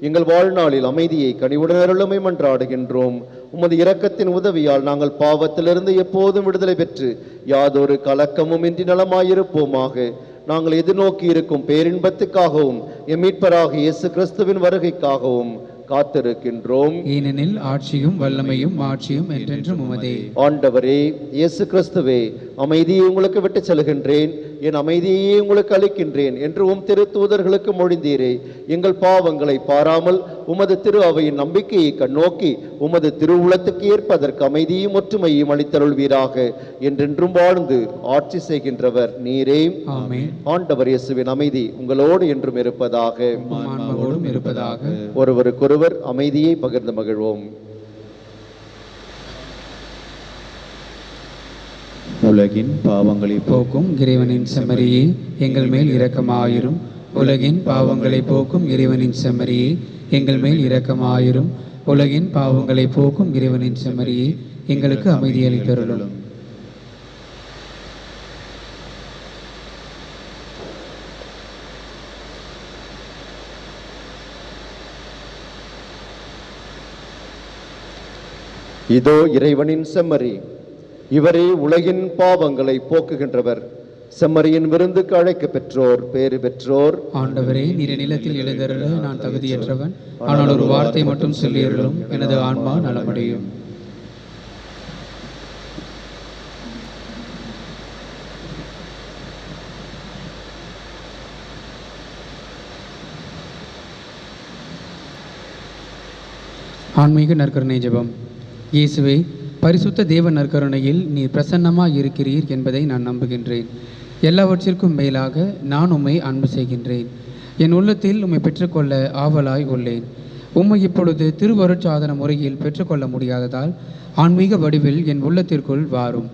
எங்கள் வாழ்நாளில் அமைதியை கனிவுடன் அருளுமை மன்றாடுகின்றோம். உமது இரக்கத்தின் உதவியால் நாங்கள் பாவத்திலிருந்து எப்போதும் விடுதலை பெற்று யாதொரு கலக்கமும் இன்றி நலமாயிருப்போமாக. நாங்கள் எதிர்நோக்கி இருக்கும் பேரின்பத்துக்காகவும் எம் மீட்பராகிய இயேசு கிறிஸ்துவின் வருகைக்காகவும் காத்திருக்கின்றோம். ஏனெனில் ஆட்சியும் வல்லமையும் மாட்சியும் என்றென்றும் உமதே. ஆண்டவரே இயேசு கிறிஸ்துவே, அமைதியை உங்களுக்கு விட்டு செல்கின்றேன், என் அமைதியையே உங்களுக்கு அளிக்கின்றேன் என்று உம் திரு தூதர்களுக்கு மொழிந்தீரே. எங்கள் பாவங்களை பாராமல் உமது திரு அவையின் நம்பிக்கையை கண்ணோக்கி உமது திருவுளத்துக்கு ஏற்பதற்கு அமைதியும் ஒற்றுமையும் அளித்தருள்வீராக. என்றென்றும் வாழ்ந்து ஆட்சி செய்கின்றவர் நீரே. ஆமென். ஆண்டவர் இயேசுவின் அமைதி உங்களோடு என்றும் இருப்பதாக. ஒருவருக்கொருவர் அமைதியை பகிர்ந்து மகிழ்வோம். உலகின் பாவங்களை போக்கும் இறைவனின் செம்மறியே, எங்கள் மேல் இரக்கமாயிரும். உலகின் பாவங்களை போக்கும் இறைவனின் செம்மறியே, எங்கள் மேல் இரக்கமாயிரும். உலகின் பாவங்களை போக்கும் இறைவனின் செம்மறியே, எங்களுக்கு அமைதியளித்தருளும். இதோ இறைவனின் செம்மறி, இவரே உலகின் பாவங்களை போக்குகின்றவர். செம்மறியின் விருந்துக்கு அழைக்க பெற்றோர் பேறு பெற்றோர். ஆண்டவரே, நீர் நிலத்தில் எழுந்தருள நான் தகுதியற்றவன், ஆனால் ஒரு வார்த்தை மட்டும் சொல்லியருளும், எனது ஆன்மா நலமடையும். ஆன்மீக நற்கருணை ஜெபம். இயேசுவே, பரிசுத்த தேவ நற்கருணையில் நீர் பிரசன்னமாக இருக்கிறீர் என்பதை நான் நம்புகின்றேன். எல்லாவற்றிற்கும் மேலாக நான் உம்மை அன்பு செய்கின்றேன். என் உள்ளத்தில் உம்மை பெற்றுக்கொள்ள ஆவலாய் உள்ளேன். உம்மை இப்பொழுது திருவருட்சாதன முறையில் பெற்றுக்கொள்ள முடியாததால் ஆன்மீக வடிவில் என் உள்ளத்திற்குள் வாரும்.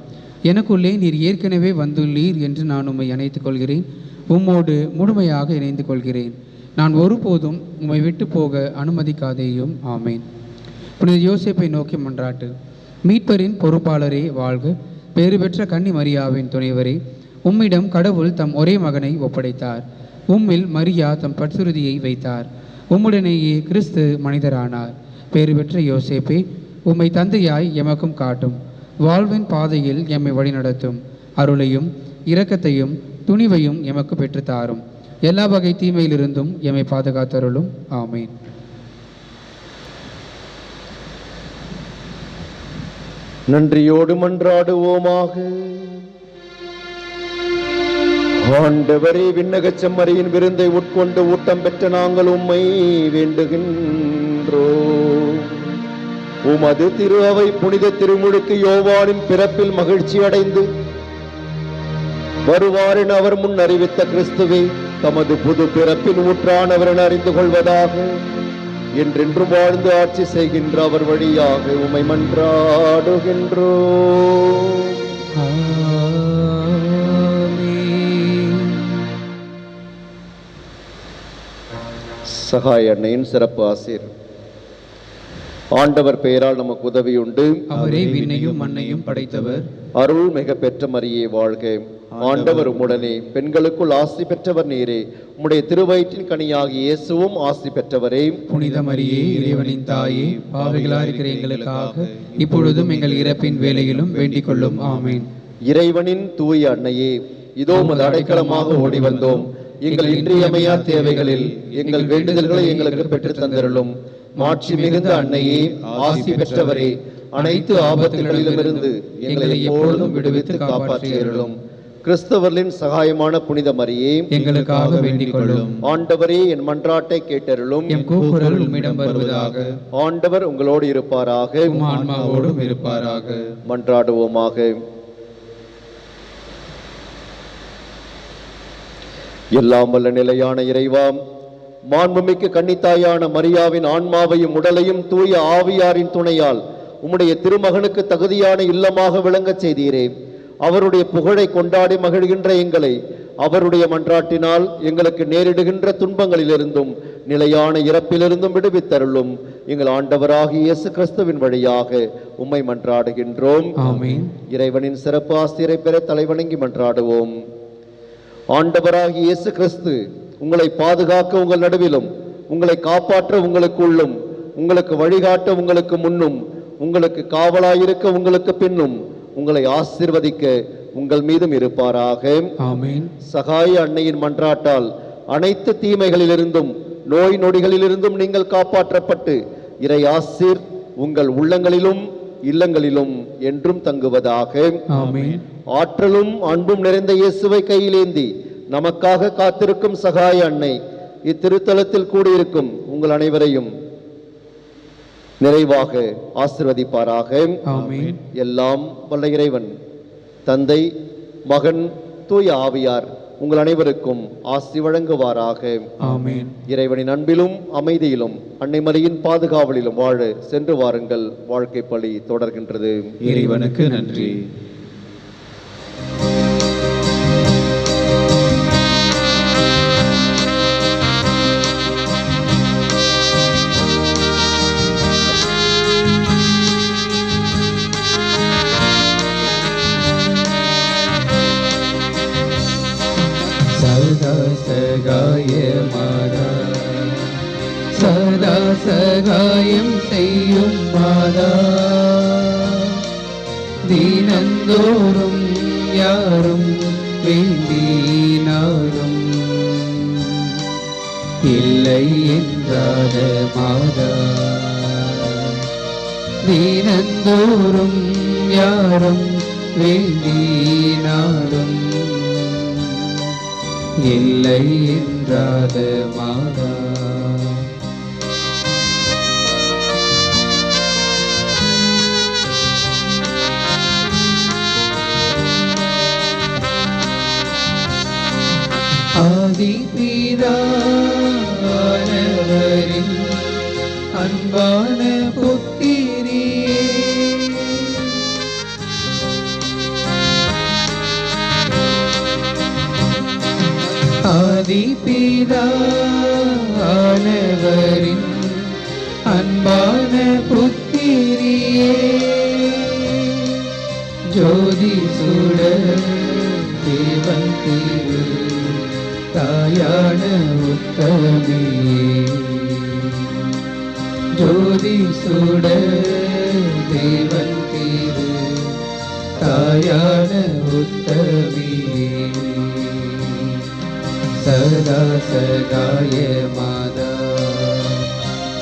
எனக்குள்ளே நீர் ஏற்கனவே வந்துள்ளீர் என்று நான் உம்மை இணைத்துக் கொள்கிறேன். உம்மோடு முழுமையாக இணைந்து கொள்கிறேன். நான் ஒருபோதும் உம்மை விட்டு போக அனுமதிக்காதேயும். ஆமேன். புனித யோசேப்பை நோக்கி மன்றாட்டு. மீட்பரின் பொறுப்பாளரே வாழ்க. பேறு பெற்ற கன்னி மரியாவின் துணைவரே, உம்மிடம் கடவுள் தம் ஒரே மகனை ஒப்படைத்தார். உம்மில் மரியா தம் பற்றுறுதியை வைத்தார். உம்முடனேயே கிறிஸ்து மனிதரானார். பேறு பெற்ற யோசேப்பே, உம்மை தந்தையாய் எமக்கும் காட்டும். வாழ்வின் பாதையில் எம்மை வழிநடத்தும். அருளையும் இரக்கத்தையும் துணிவையும் எமக்கு பெற்றுத்தாரும். எல்லா வகை தீமையிலிருந்தும் எம்மை பாதுகாத்தருளும். ஆமேன். நன்றியோடு மன்றாடுவோமாக. ஆண்டவரே, விண்ணகச் செம்மறியின் விருந்தை உட்கொண்டு ஊட்டம் பெற்ற நாங்கள் உம்மை வேண்டுகின்றோம். உமது திரு அவை புனித திருமுழுக்கு யோவானின் பிறப்பில் மகிழ்ச்சி அடைந்து வருவாரின் அவர் முன் அறிவித்த கிறிஸ்துவை தமது புது பிறப்பின் ஊற்றானவர் என அறிந்து கொள்வதாக என்றென்றும் வாழ்ந்து ஆட்சி செய்கின்ற அவர் வழியாக உம்மை மன்றாடுகின்றோம். சகாய அன்னையின் சிறப்பு ஆசீர். ஆண்டவர் பெயரால் நமக்கு உதவி உண்டு. அவரே விண்ணையும் மண்ணையும் படைத்தவர். அருள் மிக பெற்ற மரியே வாழ்க. ஆண்டவர் உம்முடனே, பெண்களுக்குள் ஆசி பெற்றவர் நீரே. உம்முடைய திருவயிற்றின் கனியாகிய இயேசுவும் ஆசி பெற்றவரே. புனித மரியே, இறைவனின் தாயே, பாவிகளாய் இருக்கிற எங்களுக்காக இப்பொழுதும் எங்கள் இறப்பின் வேளையிலும் வேண்டிக் கொள்ளும். ஆமேன். இறைவனின் தூய அன்னையே, இதோ உமது அடைக்கலமாக ஓடி வந்தோம். எங்கள் இன்றியமையா தேவைகளில் எங்கள் வேண்டுதல்களை எங்களுக்கு பெற்று தந்தருளும். மாட்சி மிகுந்த அன்னையே, ஆசி பெற்றவரே, அனைத்து ஆபத்துகளிலுமிருந்து எங்களை எப்பொழுதும் விடுவித்து காப்பாற்றியருளும். கிறிஸ்தவர்களின் சகாயமான புனித மரியே, எங்களுக்காக வேண்டிக் கொள்ளும். ஆண்டவரே, என் மன்றாட்டை கேட்டருளும். எம் கூக்குரல் உம்மிடம் வருவதாக. ஆண்டவர் உங்களோடு இருப்பாராக. உம் ஆன்மாவோடும் இருப்பாராக. மன்றாடுவோமாக. எல்லாம் வல்ல நிலையான இறைவாம், மாண்புமிக்க கன்னித்தாயான மரியாவின் ஆன்மாவையும் உடலையும் தூய ஆவியாரின் துணையால் உம்முடைய திருமகனுக்கு தகுதியான இல்லமாக விளங்கச் செய்தீரே. அவருடைய புகழை கொண்டாடி மகிழ்கின்ற எங்களை அவருடைய மன்றாட்டினால் எங்களுக்கு நேரிடுகின்ற துன்பங்களிலிருந்தும் நிலையான இறப்பிலிருந்தும் விடுவித்தருளும். எங்கள் ஆண்டவராகிய இயேசு கிறிஸ்துவின் வழியாக உம்மை மன்றாடுகின்றோம். ஆமென். இறைவனின் சிறப்பு ஆசிரியரை பெற தலைவணங்கி மன்றாடுவோம். ஆண்டவராகிய இயேசு கிறிஸ்து உங்களை பாதுகாக்க உங்கள் நடுவிலும், உங்களை காப்பாற்ற உங்களுக்குள்ளும், உங்களுக்கு வழிகாட்ட உங்களுக்கு முன்னும், உங்களுக்கு காவலாயிருக்க உங்களுக்கு பின்னும், உங்களை ஆசீர்வதிக்க உங்கள் மீதும் இருப்பாராக. ஆமென். சகாய அன்னையின் மன்றாட்டால் அனைத்து தீமைகளிலிருந்தும் நோய் நொடிகளிலிருந்தும் நீங்கள் காப்பாற்றப்பட்டு இறை ஆசீர் உங்கள் உள்ளங்களிலும் இல்லங்களிலும் என்றும் தங்குவதாக. ஆமென். ஆற்றலும் அன்பும் நிறைந்த இயேசுவை கையிலேந்தி நமக்காக காத்திருக்கும் சகாய அன்னை இத்திருத்தலத்தில் கூடியிருக்கும் உங்கள் அனைவரையும் நிறைவாக ஆசீர்வதிப்பாராக. ஆமென். எல்லாம் வல்ல இறைவன் தந்தை, மகன், தூய ஆவியார் உங்கள் அனைவருக்கும் ஆசி வழங்குவாராக. ஆமென். இறைவனின் அன்பிலும் அமைதியிலும் அன்னை மரியின் பாதுகாவலிலும் வாழ சென்று வாருங்கள். வாழ்க்கை பழி தொடர்கின்றது. இறைவனுக்கு நன்றி. சதா சகாய மாதா, சதா சகாயம் செய்யும் மாதா, தினந்தோறும் யாரும் வேண்டினாலும் இல்லை என்றாத மாதா, தினந்தோறும் யாரும் வேண்டினாலும் இல்லை என்றாத மாதா. ஆதிபிதானவரின் அன்பான புத்திரியே, ஆதிபிதானவரின் அன்பான புத்திரியே, ஜோதி சுடர் தேவன் திரு தாயான உத்தமியே, ஜோதி சுடர் தேவன் திரு தாயான உத்தமியே, சதா சகாய மாதா,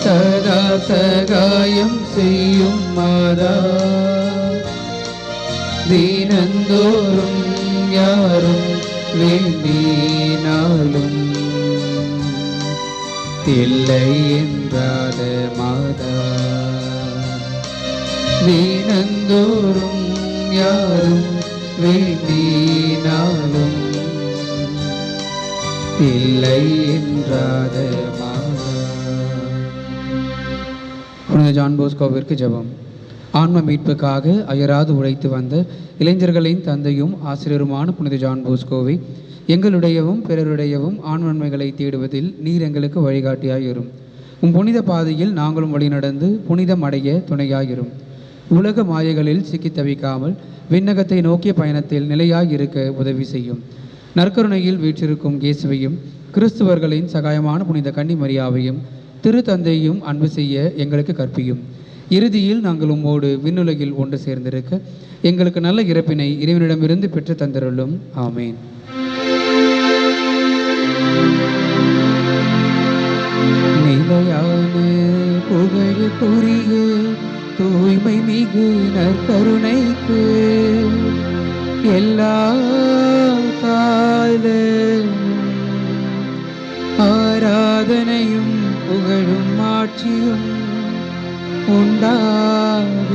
சதா சகாயம் செய்யும் மாதா, தினந்தோறும் யாரும் வேண்டினாலும் இல்லை என்றாத மாதா, தினந்தோறும் யாரும் வேண்டினாலும் இல்லை என்றாத மாதா. புனித ஜான் போஸ்கோவிற்கு ஜெபம். ஆன்ம மீட்புக்காக அயராது உழைத்து வந்த இளைஞர்களின் தந்தையும் ஆசிரியருமான புனித ஜான் போஸ்கோவை எங்களுடையவும் பிறருடையவும் ஆன்மன்மைகளை தேடுவதில் நீர் எங்களுக்கு வழிகாட்டியாயிரும். புனித பாதையில் நாங்களும் வழிநடந்து புனிதம் அடைய துணையாயிரும். உலக மாயைகளில் சிக்கி தவிக்காமல் விண்ணகத்தை நோக்கிய பயணத்தில் நிலையாயிருக்க உதவி செய்யும். நற்கருணையில் வீற்றிருக்கும் இயேசுவையும் கிறிஸ்துவர்களின் சகாயமான புனித கன்னி மரியாவையும் திரு தந்தையும் அன்பு செய்ய எங்களுக்கு கற்பியும். இறுதியில் நாங்கள் உம்மோடு விண்ணுலகில் ஒன்று சேர்ந்திருக்க எங்களுக்கு நல்ல இறப்பினை இறைவனிடமிருந்து பெற்று தந்தருளும். ஆமேன். நிலையான புகழுக்குரிய தூய்மை மிகு நற்கருணைக்கு எல்லா காலம் ஆராதனையும் புகழும் ஆட்சியும் உண்டாக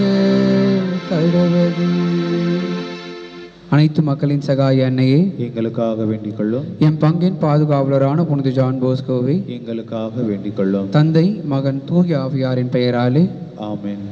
கடவது. அனைத்து மக்களின் சகாய அன்னையே, எங்களுக்காக வேண்டிக் கொள்ளும். என் பங்கின் பாதுகாவலரான புனித ஜான் போஸ்கோவை எங்களுக்காக வேண்டிக் கொள்ளும். தந்தை, மகன், தூய ஆவியாரின் பெயராலே ஆமென்.